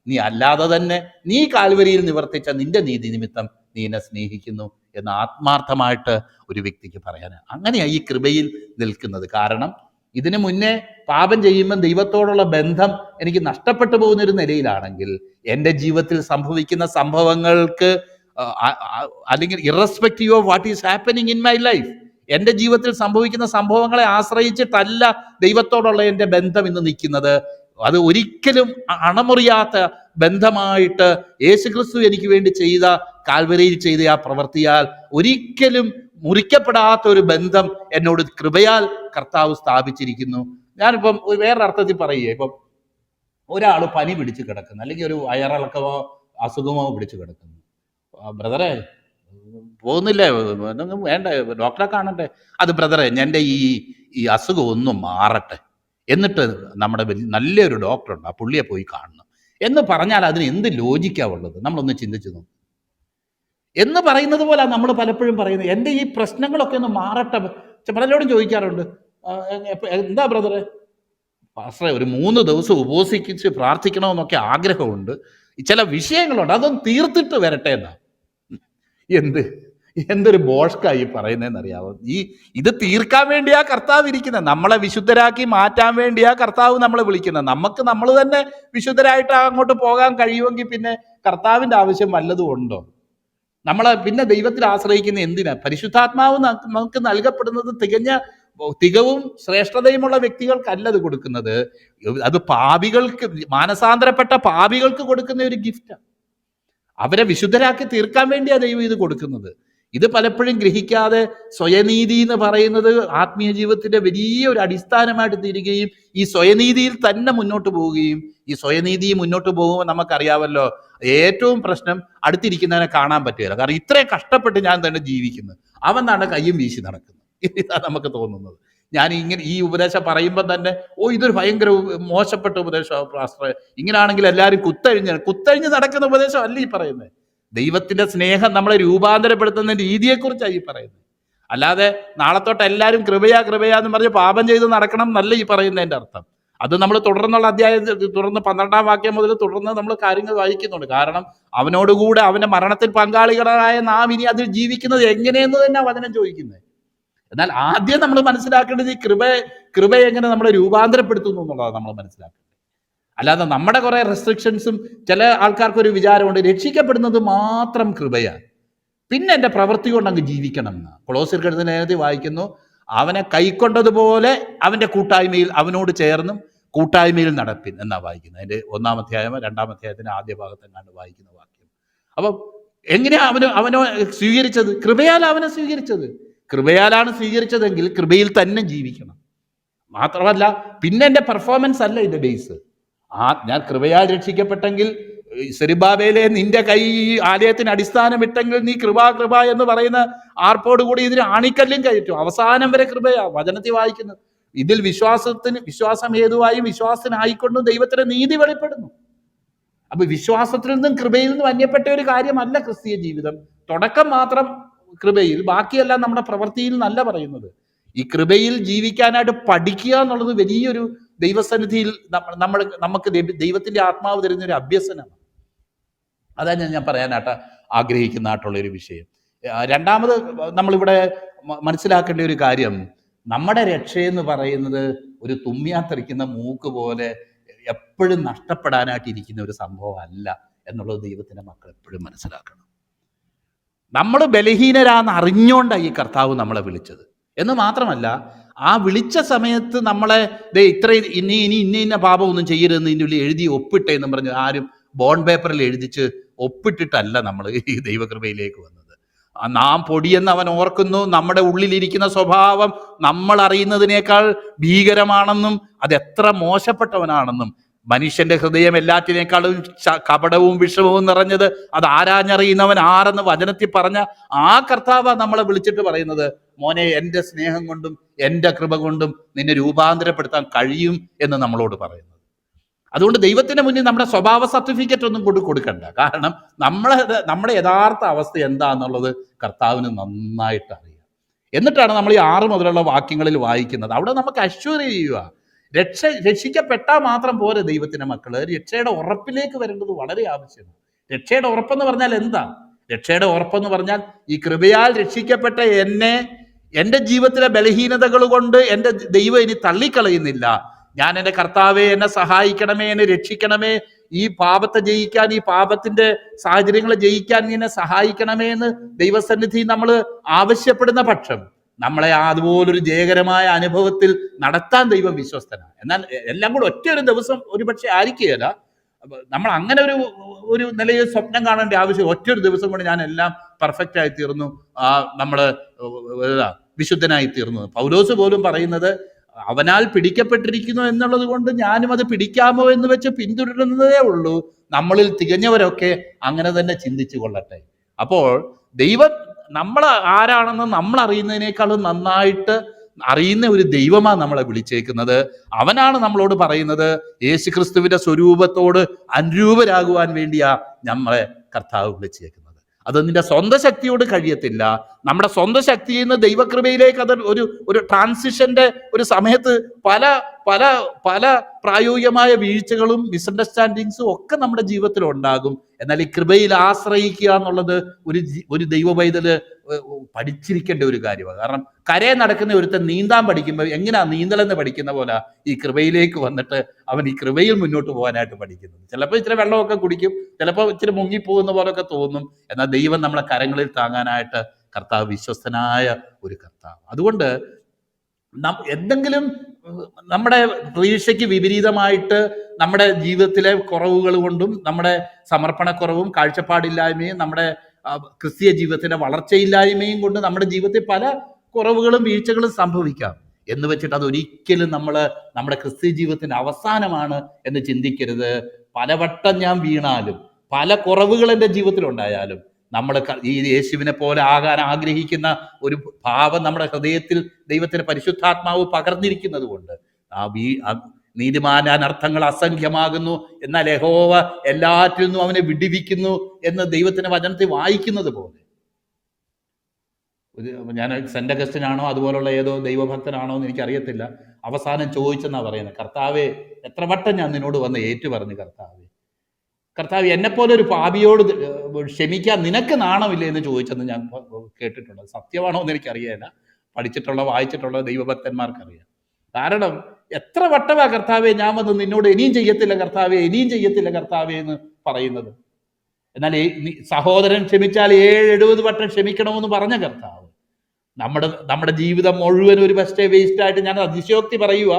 നീ അല്ലാതെ തന്നെ നീ കാൽവരിയിൽ നിവർത്തിച്ച നിന്റെ നീതി നിമിത്തം നീ എന്നെ സ്നേഹിക്കുന്നു എന്ന് ആത്മാർത്ഥമായിട്ട് ഒരു വ്യക്തിക്ക് പറയാനാണ്. അങ്ങനെയാണ് ഈ കൃപയിൽ നിൽക്കുന്നത്. കാരണം ഇതിനു മുന്നേ പാപം ചെയ്യുമ്പോൾ ദൈവത്തോടുള്ള ബന്ധം എനിക്ക് നഷ്ടപ്പെട്ടു പോകുന്നൊരു നിലയിലാണെങ്കിൽ എൻ്റെ ജീവിതത്തിൽ സംഭവിക്കുന്ന സംഭവങ്ങൾക്ക് അല്ലെങ്കിൽ irrespective of what is happening in my life, എൻ്റെ ജീവിതത്തിൽ സംഭവിക്കുന്ന സംഭവങ്ങളെ ആശ്രയിച്ചിട്ടല്ല ദൈവത്തോടുള്ള എൻ്റെ ബന്ധം ഇന്ന് നിൽക്കുന്നത്. അത് ഒരിക്കലും അണമുറിയാത്ത ബന്ധമായിട്ട് യേശുക്രിസ്തു എനിക്ക് വേണ്ടി ചെയ്ത കാൽവരിയിൽ ചെയ്ത ആ പ്രവൃത്തിയാൽ ഒരിക്കലും മുറിക്കപ്പെടാത്ത ഒരു ബന്ധം എന്നോട് കൃപയാൽ കർത്താവ് സ്ഥാപിച്ചിരിക്കുന്നു. ഞാനിപ്പം വേറൊരർത്ഥത്തിൽ പറയുക, ഇപ്പം ഒരാൾ പനി പിടിച്ച് കിടക്കുന്നു, അല്ലെങ്കിൽ ഒരു വയറിളക്കമോ അസുഖമോ പിടിച്ച് കിടക്കുന്നു, ബ്രദറെ പോകുന്നില്ലേ, വേണ്ട ഡോക്ടറെ കാണട്ടെ, അത് ബ്രദറെ എൻ്റെ ഈ അസുഖം ഒന്നും മാറട്ടെ, എന്നിട്ട് നമ്മുടെ നല്ലൊരു ഡോക്ടറുണ്ട്, ആ പുള്ളിയെ പോയി കാണണം എന്ന് പറഞ്ഞാൽ അതിന് എന്ത് ലോജിക്കാവുള്ളത്? നമ്മളൊന്ന് ചിന്തിച്ചു നോക്കും. എന്ന് പറയുന്നത് പോലെ നമ്മൾ പലപ്പോഴും പറയുന്നത്, എൻ്റെ ഈ പ്രശ്നങ്ങളൊക്കെ ഒന്ന് മാറട്ടെ. പലരോടും ചോദിക്കാറുണ്ട്, എന്താ ബ്രദറെ, പാസ്റ്ററെ ഒരു 3 ദിവസം ഉപവസിച്ച് പ്രാർത്ഥിക്കണമെന്നൊക്കെ ആഗ്രഹമുണ്ട്, ചില വിഷയങ്ങളുണ്ട്, അതൊന്ന് തീർത്തിട്ട് വരട്ടെ എന്നാ. എന്തൊരു ബോഷ്കായി പറയുന്നതെന്ന് അറിയാവോ? ഇത് തീർക്കാൻ വേണ്ടിയാ കർത്താവ് ഇരിക്കുന്നത്. നമ്മളെ വിശുദ്ധരാക്കി മാറ്റാൻ വേണ്ടിയാ കർത്താവ് നമ്മളെ വിളിക്കുന്നത്. നമ്മൾ തന്നെ വിശുദ്ധരായിട്ട് അങ്ങോട്ട് പോകാൻ കഴിയുമെങ്കിൽ പിന്നെ കർത്താവിന്റെ ആവശ്യം വല്ലതും ഉണ്ടോ? പിന്നെ ദൈവത്തിൽ ആശ്രയിക്കുന്ന എന്തിനാ? പരിശുദ്ധാത്മാവ് നമുക്ക് നൽകപ്പെടുന്നത് തികവും ശ്രേഷ്ഠതയുമുള്ള വ്യക്തികൾക്കല്ല അത് കൊടുക്കുന്നത്. അത് പാപികൾക്ക്, മാനസാന്തരപ്പെട്ട പാപികൾക്ക് കൊടുക്കുന്ന ഒരു ഗിഫ്റ്റാണ്. അവരെ വിശുദ്ധരാക്കി തീർക്കാൻ വേണ്ടിയാണ് ദൈവം ഇത് കൊടുക്കുന്നത്. ഇത് പലപ്പോഴും ഗ്രഹിക്കാതെ സ്വയനീതി എന്ന് പറയുന്നത് ആത്മീയ ജീവിതത്തിന്റെ വലിയൊരു അടിസ്ഥാനമായിട്ട് തീരുകയും ഈ സ്വയനീതിയിൽ തന്നെ മുന്നോട്ട് പോവുകയും, ഈ സ്വയനീതി മുന്നോട്ട് പോകുമ്പോൾ നമുക്കറിയാമല്ലോ, ഏറ്റവും പ്രശ്നം അടുത്തിരിക്കുന്നവനെ കാണാൻ പറ്റുകയില്ല. കാരണം ഇത്രയും കഷ്ടപ്പെട്ട് ഞാൻ തന്നെ ജീവിക്കുന്നു, അവൻ തന്നെ കയ്യും വീശി നടക്കുന്നു. ഇതാണ് നമുക്ക് തോന്നുന്നത്. ഞാൻ ഈ ഉപദേശം പറയുമ്പോൾ തന്നെ ഇതൊരു ഭയങ്കര മോശപ്പെട്ട ഉപദേശം പാസ്റ്റർ, ഇങ്ങനെയാണെങ്കിൽ എല്ലാവരും കുത്തഴിഞ്ഞ് നടക്കുന്ന ഉപദേശം അല്ല ഈ പറയുന്നത്. ദൈവത്തിന്റെ സ്നേഹം നമ്മളെ രൂപാന്തരപ്പെടുത്തുന്ന രീതിയെക്കുറിച്ചാണ് ഈ പറയുന്നത്. അല്ലാതെ നാളെ തൊട്ട് എല്ലാവരും കൃപയാന്ന് പറഞ്ഞ് പാപം ചെയ്ത് നടക്കണം എന്നല്ല ഈ പറയുന്നതിന്റെ അർത്ഥം. അത് നമ്മൾ തുടർന്നുള്ള അധ്യായത്തിൽ തുടർന്ന് 12-ാം വാക്യം മുതൽ തുടർന്ന് നമ്മൾ കാര്യങ്ങൾ വായിക്കുന്നുണ്ട്. കാരണം അവനോടുകൂടെ അവന്റെ മരണത്തിൽ പങ്കാളികളായ നാം ഇനി അതിൽ ജീവിക്കുന്നത് എങ്ങനെയെന്ന് തന്നെ വചനം ചോദിക്കുന്നത്. എന്നാൽ ആദ്യം നമ്മൾ മനസ്സിലാക്കേണ്ടത് ഈ കൃപ എങ്ങനെ നമ്മളെ രൂപാന്തരപ്പെടുത്തുന്നു എന്നുള്ളതാണ് നമ്മൾ മനസ്സിലാക്കേണ്ടത്. അല്ലാതെ നമ്മുടെ കുറെ റെസ്ട്രിക്ഷൻസും, ചില ആൾക്കാർക്കൊരു വിചാരമുണ്ട് രക്ഷിക്കപ്പെടുന്നത് മാത്രം കൃപയാണ്, പിന്നെ എൻ്റെ പ്രവൃത്തി കൊണ്ട് അങ്ങ് ജീവിക്കണം എന്ന്. കൊളോസ്യർക്ക് എഴുതുന്ന ലേഖനത്തിൽ വായിക്കുന്നു, അവനെ കൈക്കൊണ്ടതുപോലെ അവൻ്റെ കൂട്ടായ്മയിൽ അവനോട് ചേർന്നും കൂട്ടായ്മയിൽ നടപ്പിൻ എന്നാ വായിക്കുന്നത്. അതിൻ്റെ 1-ാം അധ്യായം 2-ാം അധ്യായത്തിന്റെ ആദ്യ ഭാഗത്തെങ്ങാണ്ട് വായിക്കുന്ന വാക്യം. അപ്പം എങ്ങനെയാ അവനോ സ്വീകരിച്ചത്? കൃപയാൽ അവനെ സ്വീകരിച്ചത്. കൃപയാലാണ് സ്വീകരിച്ചതെങ്കിൽ കൃപയിൽ തന്നെ ജീവിക്കണം. മാത്രമല്ല പിന്നെ എൻ്റെ പെർഫോമൻസ് അല്ല ഇതിന്റെ ബേസ്. ഞാൻ കൃപയാൽ രക്ഷിക്കപ്പെട്ടെങ്കിൽ, സെരുബ്ബാബേലേ നിന്റെ കൈ ആലയത്തിന് അടിസ്ഥാനമിട്ടെങ്കിൽ നീ കൃപ എന്ന് പറയുന്ന ആർപ്പോട് കൂടി ഇതിന് ആണിക്കല്ലും കയറ്റും. അവസാനം വരെ കൃപയാ വചനത്തിൽ വായിക്കുന്നത്. ഇതിൽ വിശ്വാസം ഹേതുവായും വിശ്വാസത്തിനായിക്കൊണ്ടും ദൈവത്തിന്റെ നീതി വെളിപ്പെടുന്നു. അപ്പൊ വിശ്വാസത്തിൽ നിന്നും കൃപയിൽ നിന്നും അന്യപ്പെട്ട ഒരു കാര്യമല്ല ക്രിസ്തീയ ജീവിതം. തുടക്കം മാത്രം കൃപയിൽ, ബാക്കിയെല്ലാം നമ്മുടെ പ്രവൃത്തിയിൽ നല്ല പറയുന്നത്. ഈ കൃപയിൽ ജീവിക്കാനായിട്ട് പഠിക്കുക എന്നുള്ളത് വലിയൊരു ദൈവസന്നിധിയിൽ നമുക്ക് ദൈവത്തിന്റെ ആത്മാവ് തരുന്ന ഒരു അഭ്യസനമാണ്. അതാണ് ഞാൻ പറയാനായിട്ട് ആഗ്രഹിക്കുന്നതായിട്ടുള്ള ഒരു വിഷയം. രണ്ടാമത് നമ്മളിവിടെ മനസ്സിലാക്കേണ്ട ഒരു കാര്യം, നമ്മുടെ രക്ഷയെന്ന് പറയുന്നത് ഒരു തുമ്മിയാത്തെറിക്കുന്ന മൂക്ക് പോലെ എപ്പോഴും നഷ്ടപ്പെടാനായിട്ട് ഇരിക്കുന്ന ഒരു സംഭവം അല്ല എന്നുള്ളത് ദൈവത്തിന്റെ മക്കൾ എപ്പോഴും മനസ്സിലാക്കണം. നമ്മൾ ബലഹീനരാന്ന് അറിഞ്ഞുകൊണ്ടാണ് ഈ കർത്താവ് നമ്മളെ വിളിച്ചത് എന്ന് മാത്രമല്ല, ആ വിളിച്ച സമയത്ത് നമ്മളെ ഇന്ന പാപം ഒന്നും ചെയ്യരുതെന്ന് ഇതിൻ്റെ ഉള്ളിൽ എഴുതി ഒപ്പിട്ടേന്നും പറഞ്ഞ് ആരും ബോണ്ട് പേപ്പറിൽ എഴുതിച്ച് ഒപ്പിട്ടിട്ടല്ല നമ്മൾ ഈ ദൈവകൃപയിലേക്ക് വന്നത്. നാം പൊടിയെന്ന് അവൻ ഓർക്കുന്നു, നമ്മുടെ ഉള്ളിലിരിക്കുന്ന സ്വഭാവം നമ്മൾ അറിയുന്നതിനേക്കാൾ ഭീകരമാണെന്നും അതെത്ര മോശപ്പെട്ടവനാണെന്നും, മനുഷ്യന്റെ ഹൃദയം എല്ലാറ്റിനേക്കാളും കപടവും വിഷമവും നിറഞ്ഞത് അത് ആരാഞ്ഞറിയുന്നവൻ ആരെന്ന് വചനത്തിൽ പറഞ്ഞ ആ കർത്താവ് നമ്മളെ വിളിച്ചിട്ട് പറയുന്നത്, മോനെ എൻ്റെ സ്നേഹം കൊണ്ടും എൻ്റെ കൃപ കൊണ്ടും നിന്നെ രൂപാന്തരപ്പെടുത്താൻ കഴിയും എന്ന് നമ്മളോട് പറയുന്നത്. അതുകൊണ്ട് ദൈവത്തിന്റെ മുന്നിൽ നമ്മുടെ സ്വഭാവ സർട്ടിഫിക്കറ്റ് ഒന്നും കൊടുക്കണ്ട. കാരണം നമ്മുടെ യഥാർത്ഥ അവസ്ഥ എന്താന്നുള്ളത് കർത്താവിന് നന്നായിട്ട് അറിയാം. എന്നിട്ടാണ് നമ്മൾ ഈ 6 മുതലുള്ള വാക്യങ്ങളിൽ വായിക്കുന്നത്. അവിടെ നമുക്ക് അഷ്വർ ചെയ്യുക, രക്ഷിക്കപ്പെട്ടാൽ മാത്രം പോരെ ദൈവത്തിന്റെ മക്കള്, രക്ഷയുടെ ഉറപ്പിലേക്ക് വരേണ്ടത് വളരെ ആവശ്യമാണ്. രക്ഷയുടെ ഉറപ്പെന്ന് പറഞ്ഞാൽ എന്താ? രക്ഷയുടെ ഉറപ്പെന്ന് പറഞ്ഞാൽ ഈ കൃപയാൽ രക്ഷിക്കപ്പെട്ട എന്നെ എൻ്റെ ജീവിതത്തിലെ ബലഹീനതകൾ കൊണ്ട് എൻ്റെ ദൈവം ഇനി തള്ളിക്കളയുന്നില്ല. ഞാൻ എൻ്റെ കർത്താവെ എന്നെ സഹായിക്കണമേ, എന്നെ രക്ഷിക്കണമേ, ഈ പാപത്തെ ജയിക്കാൻ, ഈ പാപത്തിന്റെ സാഹചര്യങ്ങളെ ജയിക്കാൻ എന്നെ സഹായിക്കണമേ എന്ന് ദൈവസന്നിധി നമ്മൾ ആവശ്യപ്പെടുന്ന പക്ഷം നമ്മളെ അതുപോലൊരു ജയകരമായ അനുഭവത്തിൽ നടത്താൻ ദൈവം വിശ്വസ്തനാണ്. എന്നാൽ എല്ലാം കൂടെ ഒറ്റയൊരു ദിവസം ഒരുപക്ഷെ ആയിരിക്കുകയല്ല. നമ്മൾ അങ്ങനെ ഒരു നിലയിൽ സ്വപ്നം കാണേണ്ട ആവശ്യം, ഒറ്റൊരു ദിവസം കൊണ്ട് ഞാൻ എല്ലാം പെർഫെക്റ്റ് ആയി തീർന്നു, നമ്മള് വിശുദ്ധനായി തീർന്നു. പൗലോസ് പോലും പറയുന്നത്, അവനാൽ പിടിക്കപ്പെട്ടിരിക്കുന്നു എന്നുള്ളത് കൊണ്ട് ഞാനും അത് പിടിക്കാമോ എന്ന് വെച്ച് പിന്തുടരുന്നതേ ഉള്ളൂ. നമ്മളിൽ തികഞ്ഞവരൊക്കെ അങ്ങനെ തന്നെ ചിന്തിച്ചു കൊള്ളട്ടെ. അപ്പോൾ ദൈവം നമ്മൾ ആരാണെന്ന് നമ്മൾ അറിയുന്നതിനേക്കാളും നന്നായിട്ട് അറിയുന്ന ഒരു ദൈവമാണ് നമ്മളെ വിളിച്ചേക്കുന്നത്. അവനാണ് നമ്മളോട് പറയുന്നത്, യേശുക്രിസ്തുവിന്റെ സ്വരൂപത്തോട് അനുരൂപരാകുവാൻ വേണ്ടിയാ നമ്മളെ കർത്താവ് വിളിച്ചേക്കുന്നത്. അത് നിന്റെ സ്വന്തം ശക്തിയോട് കഴിയത്തില്ല, നമ്മുടെ സ്വന്തം ശക്തിയിൽ നിന്ന് ദൈവകൃപയിലേക്ക് അത് ഒരു ട്രാൻസിഷന്റെ ഒരു സമയത്ത് പല പല പല പ്രായോഗികമായ വീഴ്ചകളും മിസ്അണ്ടർസ്റ്റാൻഡിങ്സും ഒക്കെ നമ്മുടെ ജീവിതത്തിൽ ഉണ്ടാകും. എന്നാൽ ഈ കൃപയിൽ ആശ്രയിക്കുക എന്നുള്ളത് ഒരു ദൈവ പൈതല് പഠിച്ചിരിക്കേണ്ട ഒരു കാര്യമാണ്. കാരണം കരയെ നടക്കുന്ന ഒരുത്തൻ നീന്താൻ പഠിക്കുമ്പോൾ എങ്ങനെയാ നീന്തലെന്ന് പഠിക്കുന്ന പോലെ ഈ കൃപയിലേക്ക് വന്നിട്ട് അവൻ ഈ കൃപയിൽ മുന്നോട്ട് പോകാനായിട്ട് പഠിക്കുന്നത്. ചിലപ്പോൾ ഇച്ചിരി വെള്ളമൊക്കെ കുടിക്കും, ചിലപ്പോൾ ഇച്ചിരി മുങ്ങിപ്പോകുന്ന പോലൊക്കെ തോന്നും. എന്നാൽ ദൈവം നമ്മളെ കരങ്ങളിൽ താങ്ങാനായിട്ട് കർത്താവ് വിശ്വസ്തനായ ഒരു കർത്താവ്. അതുകൊണ്ട് എന്തെങ്കിലും നമ്മുടെ പ്രതീക്ഷയ്ക്ക് വിപരീതമായിട്ട് നമ്മുടെ ജീവിതത്തിലെ കുറവുകൾ കൊണ്ടും നമ്മുടെ സമർപ്പണക്കുറവും കാഴ്ചപ്പാടില്ലായ്മയും നമ്മുടെ ക്രിസ്തീയ ജീവിതത്തിന്റെ വളർച്ചയില്ലായ്മയും കൊണ്ട് നമ്മുടെ ജീവിതത്തിൽ പല കുറവുകളും വീഴ്ചകളും സംഭവിക്കാം. എന്ന് വെച്ചിട്ട് അതൊരിക്കലും നമ്മുടെ ക്രിസ്തീയ ജീവിതത്തിന്റെ അവസാനമാണ് എന്ന് ചിന്തിക്കരുത്. പലവട്ടം ഞാൻ വീണാലും പല കുറവുകൾ എൻ്റെ ജീവിതത്തിൽ ഉണ്ടായാലും നമ്മൾ ഈ യേശുവിനെ പോലെ ആകാൻ ആഗ്രഹിക്കുന്ന ഒരു ഭാവം നമ്മുടെ ഹൃദയത്തിൽ ദൈവത്തിന്റെ പരിശുദ്ധാത്മാവ് പകർന്നിരിക്കുന്നത് കൊണ്ട് നീതിമാൻ അനർത്ഥങ്ങൾ അസംഖ്യമാകുന്നു, എന്നാൽ യഹോവ എല്ലാറ്റിൽ നിന്നും അവനെ വിടുവിക്കുന്നു എന്ന് ദൈവത്തിന്റെ വചനത്തിൽ വായിക്കുന്നത് പോലെ. ഞാൻ സെന്റ് അഗസ്റ്റിനാണോ അതുപോലുള്ള ഏതോ ദൈവഭക്തനാണോ എന്ന് എനിക്കറിയത്തില്ല, അവസാനം ചോദിച്ചെന്നാ പറയുന്നത്, കർത്താവെ എത്ര വട്ടം ഞാൻ നിന്നോട് വന്ന് ഏറ്റു പറഞ്ഞു കർത്താവ് എന്നെപ്പോലെ ഒരു പാപിയോട് ക്ഷമിക്കാൻ നിനക്ക് നാണമില്ലേ എന്ന് ചോദിച്ചെന്ന് ഞാൻ കേട്ടിട്ടുണ്ട്. സത്യമാണോ എന്ന് എനിക്കറിയില്ല, വായിച്ചിട്ടുള്ള ദൈവഭക്തന്മാർക്കറിയാം. കാരണം എത്ര വട്ടമാ കർത്താവെ ഞാൻ വന്ന് നിന്നോട് ഇനിയും ചെയ്യത്തില്ല കർത്താവെ എന്ന് പറയുന്നത്. എന്നാൽ സഹോദരൻ ക്ഷമിച്ചാൽ 70 വട്ടം ക്ഷമിക്കണമെന്ന് പറഞ്ഞ കർത്താവ് നമ്മുടെ ജീവിതം മുഴുവൻ ഒരു വേസ്റ്റായിട്ട്, ഞാൻ അതിശയോക്തി പറയുക,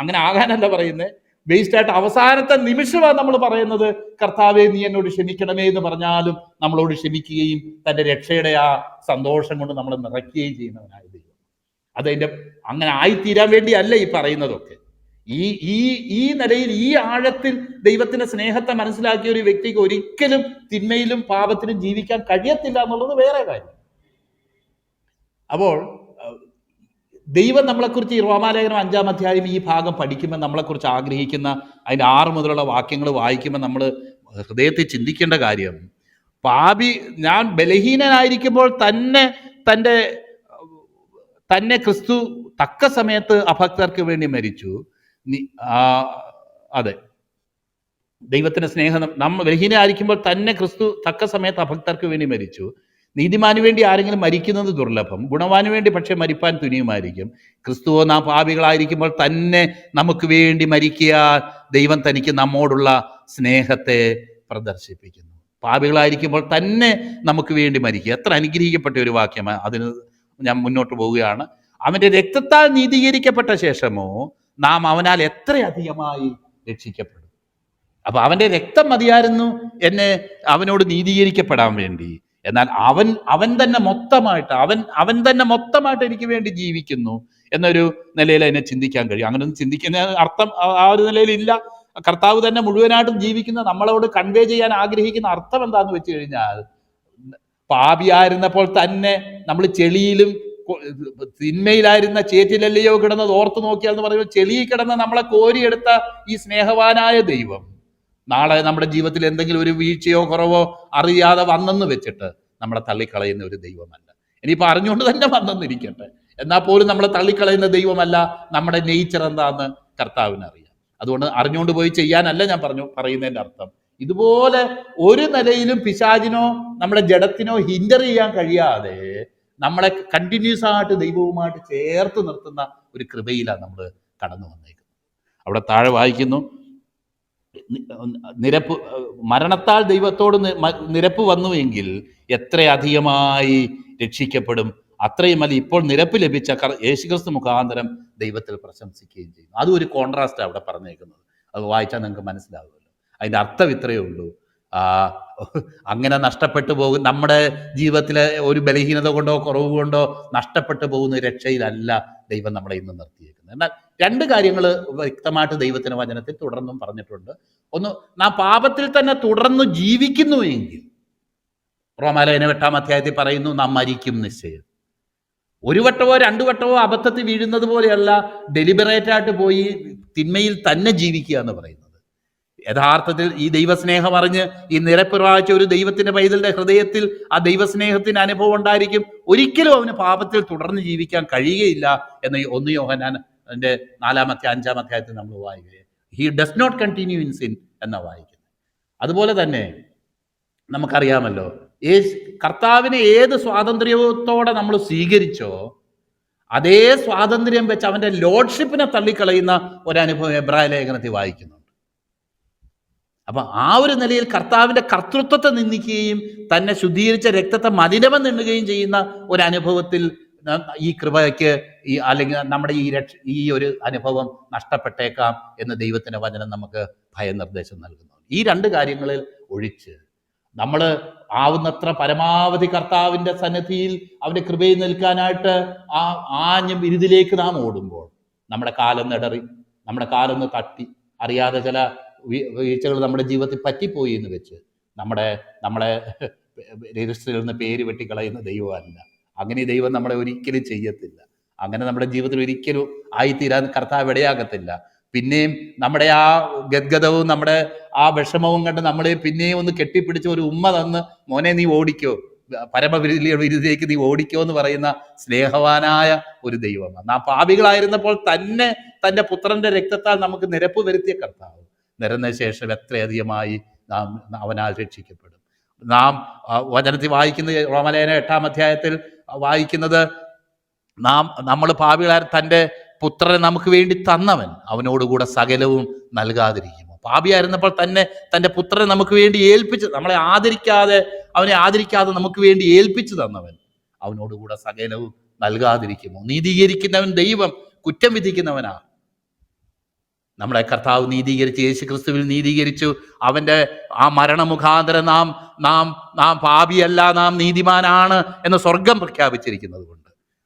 അങ്ങനെ ആകാനല്ല പറയുന്നത്, വേസ്റ്റായിട്ട് അവസാനത്തെ നിമിഷമാണ് നമ്മൾ പറയുന്നത് കർത്താവെ നീ എന്നോട് ക്ഷമിക്കണമേ എന്ന് പറഞ്ഞാലും നമ്മളോട് ക്ഷമിക്കുകയും തൻ്റെ രക്ഷയുടെ ആ സന്തോഷം കൊണ്ട് നമ്മൾ നിറയ്ക്കുകയും ചെയ്യുന്നവനായ ദൈവം. അതതിൻ്റെ അങ്ങനെ ആയിത്തീരാൻ വേണ്ടിയല്ല ഈ പറയുന്നതൊക്കെ. ഈ നിലയിൽ ഈ ആഴത്തിൽ ദൈവത്തിന്റെ സ്നേഹത്തെ മനസ്സിലാക്കിയ ഒരു വ്യക്തിക്ക് ഒരിക്കലും തിന്മയിലും പാപത്തിലും ജീവിക്കാൻ കഴിയത്തില്ല എന്നുള്ളത് വേറെ കാര്യം. അപ്പോൾ ദൈവം നമ്മളെക്കുറിച്ച് റോമാലേഖനം 5-ാം അധ്യായം ഈ ഭാഗം പഠിക്കുമ്പോൾ നമ്മളെക്കുറിച്ച് ആഗ്രഹിക്കുന്ന അതിൻ്റെ 6 മുതലുള്ള വാക്യങ്ങൾ വായിക്കുമ്പോൾ നമ്മൾ ഹൃദയത്തിൽ ചിന്തിക്കേണ്ട കാര്യം, ഞാൻ ബലഹീനനായിരിക്കുമ്പോൾ തന്നെ ക്രിസ്തു തക്ക സമയത്ത് അഭക്തർക്ക് വേണ്ടി മരിച്ചു. അതെ, ദൈവത്തിന്റെ സ്നേഹം, നമ്മൾ ബലഹീനനായിരിക്കുമ്പോൾ തന്നെ ക്രിസ്തു തക്ക സമയത്ത് അഭക്തർക്ക് വേണ്ടി മരിച്ചു. നീതിമാനു വേണ്ടി ആരെങ്കിലും മരിക്കുന്നത് ദുർലഭം, ഗുണവാനു വേണ്ടി പക്ഷെ മരിപ്പാൻ തുനിയുമായിരിക്കും. ക്രിസ്തുവോ നാം പാപികളായിരിക്കുമ്പോൾ തന്നെ നമുക്ക് വേണ്ടി മരിക്കാൻ ദൈവം തനിക്ക് നമ്മോടുള്ള സ്നേഹത്തെ പ്രദർശിപ്പിക്കുന്നു. പാപികളായിരിക്കുമ്പോൾ തന്നെ നമുക്ക് വേണ്ടി മരിക്കുക, എത്ര അനുഗ്രഹിക്കപ്പെട്ട ഒരു വാക്യമാണ്. അതിന് ഞാൻ മുന്നോട്ട് പോവുകയാണ്. അവന്റെ രക്തത്താൽ നീതീകരിക്കപ്പെട്ട ശേഷമോ നാം അവനാൽ എത്രയധികമായി രക്ഷിക്കപ്പെടും. അപ്പൊ അവന്റെ രക്തം മതിയായിരുന്നു എന്നെ അവനോട് നീതീകരിക്കപ്പെടാൻ വേണ്ടി. എന്നാൽ അവൻ തന്നെ മൊത്തമായിട്ട് എനിക്ക് വേണ്ടി ജീവിക്കുന്നു എന്നൊരു നിലയിൽ അതിനെ ചിന്തിക്കാൻ കഴിയും. അങ്ങനെയൊന്നും ചിന്തിക്കുന്ന അർത്ഥം ആ ഒരു നിലയിലില്ല. കർത്താവ് തന്നെ മുഴുവനായിട്ടും ജീവിക്കുന്ന നമ്മളോട് കൺവേ ചെയ്യാൻ ആഗ്രഹിക്കുന്ന അർത്ഥം എന്താന്ന് വെച്ച് കഴിഞ്ഞാൽ, പാപിയായിരുന്നപ്പോൾ തന്നെ നമ്മൾ ചെളിയിലും തിന്മയിലായിരുന്ന ചേറ്റിലല്ലയോ കിടന്നത് ഓർത്ത് നോക്കിയാൽ എന്ന് പറയുമ്പോൾ, ചെളിയിൽ കിടന്ന് നമ്മളെ കോരിയെടുത്ത ഈ സ്നേഹവാനായ ദൈവം നാളെ നമ്മുടെ ജീവിതത്തിൽ എന്തെങ്കിലും ഒരു വീഴ്ചയോ കുറവോ അറിയാതെ വന്നെന്ന് വെച്ചിട്ട് നമ്മളെ തള്ളിക്കളയുന്ന ഒരു ദൈവമല്ല. ഇനിയിപ്പോൾ അറിഞ്ഞുകൊണ്ട് തന്നെ വന്നെന്നിരിക്കട്ടെ, എന്നാൽ പോലും നമ്മളെ തള്ളിക്കളയുന്ന ദൈവമല്ല. നമ്മുടെ നേച്ചർ എന്താന്ന് കർത്താവിന് അറിയാം. അതുകൊണ്ട് അറിഞ്ഞുകൊണ്ട് പോയി ചെയ്യാനല്ല ഞാൻ പറയുന്നതിൻ്റെ അർത്ഥം. ഇതുപോലെ ഒരു നിലയിലും പിശാചിനോ നമ്മുടെ ജഡത്തിനോ ഹിൻഡർ ചെയ്യാൻ കഴിയാതെ നമ്മളെ കണ്ടിന്യൂസ് ആയിട്ട് ദൈവവുമായിട്ട് ചേർത്ത് നിർത്തുന്ന ഒരു കൃപയിലാണ് നമ്മൾ കടന്നു വന്നേക്കുന്നത്. അവിടെ താഴെ വായിക്കുന്നു, മരണത്താൽ ദൈവത്തോട് നിരപ്പ് വന്നുവെങ്കിൽ എത്ര അധികമായി രക്ഷിക്കപ്പെടും. അത്രയുമല്ല ഇപ്പോൾ നിരപ്പ് ലഭിച്ച യേശുക്രിസ്തു മുഖാന്തരം ദൈവത്തിൽ പ്രശംസിക്കുകയും ചെയ്യുന്നു. അതും ഒരു കോൺട്രാസ്റ്റ് അവിടെ പറഞ്ഞേക്കുന്നത്. അത് വായിച്ചാൽ നിങ്ങൾക്ക് മനസ്സിലാവുമല്ലോ. അതിൻ്റെ അർത്ഥം ഇത്രയേ ഉള്ളൂ. അങ്ങനെ നഷ്ടപ്പെട്ടു പോകും, നമ്മുടെ ജീവിതത്തിലെ ഒരു ബലഹീനത കൊണ്ടോ കുറവ് കൊണ്ടോ നഷ്ടപ്പെട്ടു പോകുന്ന രക്ഷയിലല്ല ദൈവം നമ്മളെ ഇന്ന് നിർത്തിയേക്കുന്നത്. എന്നാൽ 2 കാര്യങ്ങൾ വ്യക്തമായിട്ട് ദൈവത്തിന്റെ വചനത്തിൽ തുടർന്നും പറഞ്ഞിട്ടുണ്ട്. ഒന്ന്, നാം പാപത്തിൽ തന്നെ തുടർന്ന് ജീവിക്കുന്നു എങ്കിൽ, റോമാലേഖനം 8-ാം അധ്യായത്തിൽ പറയുന്നു, നാം മരിക്കും നിശ്ചയം. 1 വട്ടമോ 2 വട്ടമോ അബദ്ധത്തിൽ വീഴുന്നത് പോലെയല്ല ഡെലിബറേറ്റ് ആയിട്ട് പോയി തിന്മയിൽ തന്നെ ജീവിക്കുക എന്ന് പറയുന്നത്. യഥാർത്ഥത്തിൽ ഈ ദൈവസ്നേഹം അറിഞ്ഞ് ഈ നിരപ്പിറാഴ്ച ഒരു ദൈവത്തിന്റെ പൈതലിന്റെ ഹൃദയത്തിൽ ആ ദൈവസ്നേഹത്തിന് അനുഭവം ഉണ്ടായിരിക്കും. ഒരിക്കലും അവന് പാപത്തിൽ തുടർന്ന് ജീവിക്കാൻ കഴിയുകയില്ല എന്ന് 1 യോഹന്നാന്റെ 4-5 അധ്യായത്തിൽ നമ്മൾ വായിക്കുകയാണ്. He does not continue in sin എന്നാ വായിക്കുന്നത്. അതുപോലെ തന്നെ നമുക്കറിയാമല്ലോ, കർത്താവിനെ ഏത് സ്വാതന്ത്ര്യത്തോടെ നമ്മൾ സ്വീകരിച്ചോ അതേ സ്വാതന്ത്ര്യം വെച്ച് അവന്റെ ലോഡ്ഷിപ്പിനെ തള്ളിക്കളയുന്ന ഒരനുഭവം എബ്രായ ലേഖനത്തിൽ വായിക്കുന്നുണ്ട്. അപ്പൊ ആ ഒരു നിലയിൽ കർത്താവിന്റെ കർത്തൃത്വത്തെ നിന്ദിക്കുകയും തന്നെ ശുദ്ധീകരിച്ച രക്തത്തെ മലിനവൻ നിന്നുകയും ചെയ്യുന്ന ഒരനുഭവത്തിൽ ഈ കൃപയ്ക്ക് അല്ലെങ്കിൽ നമ്മുടെ ഈ ഒരു അനുഭവം നഷ്ടപ്പെട്ടേക്കാം എന്ന് ദൈവത്തിന്റെ വചനം നമുക്ക് ഭയനിർദ്ദേശം നൽകുന്നു. ഈ 2 കാര്യങ്ങളിൽ ഒഴിച്ച് നമ്മൾ ആവുന്നത്ര പരമാവധി കർത്താവിന്റെ സന്നിധിയിൽ അവന്റെ കൃപയിൽ നിൽക്കാനായിട്ട് ആഞ്ഞും വിരുദിലേക്ക് നാം ഓടുമ്പോൾ നമ്മുടെ കാലം ഇടറി, നമ്മുടെ കാലൊന്ന് തട്ടി, അറിയാതെ ചില വീഴ്ചകൾ നമ്മുടെ ജീവിതത്തിൽ പറ്റിപ്പോയി എന്ന് വെച്ച് നമ്മളെ രജിസ്റ്ററിൽ നിന്ന് പേര് വെട്ടിക്കളയുന്ന ദൈവമല്ല. അങ്ങനെ ദൈവം നമ്മളെ ഒരിക്കലും ചെയ്യത്തില്ല. അങ്ങനെ നമ്മുടെ ജീവിതത്തിൽ ഒരിക്കലും ആയിത്തീരാൻ കർത്താവ് ഇടയാകത്തില്ല. പിന്നെയും നമ്മുടെ ആ ഗദ്ഗതവും നമ്മുടെ ആ വിഷമവും കണ്ട് നമ്മളെ പിന്നെയും ഒന്ന് കെട്ടിപ്പിടിച്ച് ഒരു ഉമ്മ തന്ന്, മോനെ നീ ഓടിക്കോ, പരമവിരുദിലേക്ക് നീ ഓടിക്കോ എന്ന് പറയുന്ന സ്നേഹവാനായ ഒരു ദൈവമാണ്. നാം പാപികളായിരുന്നപ്പോൾ തന്നെ തൻ്റെ പുത്രന്റെ രക്തത്താൽ നമുക്ക് നിരപ്പ് വരുത്തിയ കർത്താവ് നിരന്ന ശേഷം എത്രയധികമായി നാം അവനാൽ രക്ഷിക്കപ്പെടും. നാം വചനത്തിൽ വായിക്കുന്നത്, റോമലേഖനം 8-ാം അധ്യായത്തിൽ വായിക്കുന്നത്, നമ്മൾ പാപികളായ തൻ്റെ പുത്രനെ നമുക്ക് വേണ്ടി തന്നവൻ അവനോടുകൂടെ സകലവും നൽകാതിരിക്കുമോ? പാപിയായിരുന്നപ്പോൾ തന്നെ തൻ്റെ പുത്രനെ നമുക്ക് വേണ്ടി ഏൽപ്പിച്ച്, അവനെ ആദരിക്കാതെ നമുക്ക് വേണ്ടി ഏൽപ്പിച്ചു തന്നവൻ അവനോടുകൂടെ സകലവും നൽകാതിരിക്കുമോ? നീതീകരിക്കുന്നവൻ ദൈവം, കുറ്റം വിധിക്കുന്നവനാ. നമ്മളെ കർത്താവ് നീതീകരിച്ച്, യേശു ക്രിസ്തുവിൽ നീതീകരിച്ചു. അവൻ്റെ ആ മരണമുഖാന്തരം നാം പാപിയല്ല, നാം നീതിമാനാണ് എന്ന് സ്വർഗം പ്രഖ്യാപിച്ചിരിക്കുന്നത് കൊണ്ട്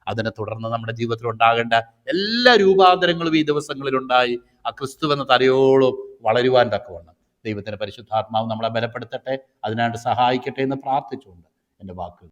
അതിനെ തുടർന്ന് നമ്മുടെ ജീവിതത്തിൽ ഉണ്ടാകേണ്ട എല്ലാ രൂപാന്തരങ്ങളും ഈ ദിവസങ്ങളിലുണ്ടായി ആ ക്രിസ്തു എന്ന തലയോളം വളരുവാൻ തക്കവണ്ണം ദൈവത്തിൻ്റെ പരിശുദ്ധാത്മാവ് നമ്മളെ ബലപ്പെടുത്തട്ടെ, അതിനായിട്ട് സഹായിക്കട്ടെ എന്ന് പ്രാർത്ഥിച്ചുകൊണ്ട് എൻ്റെ വാക്കുകൾ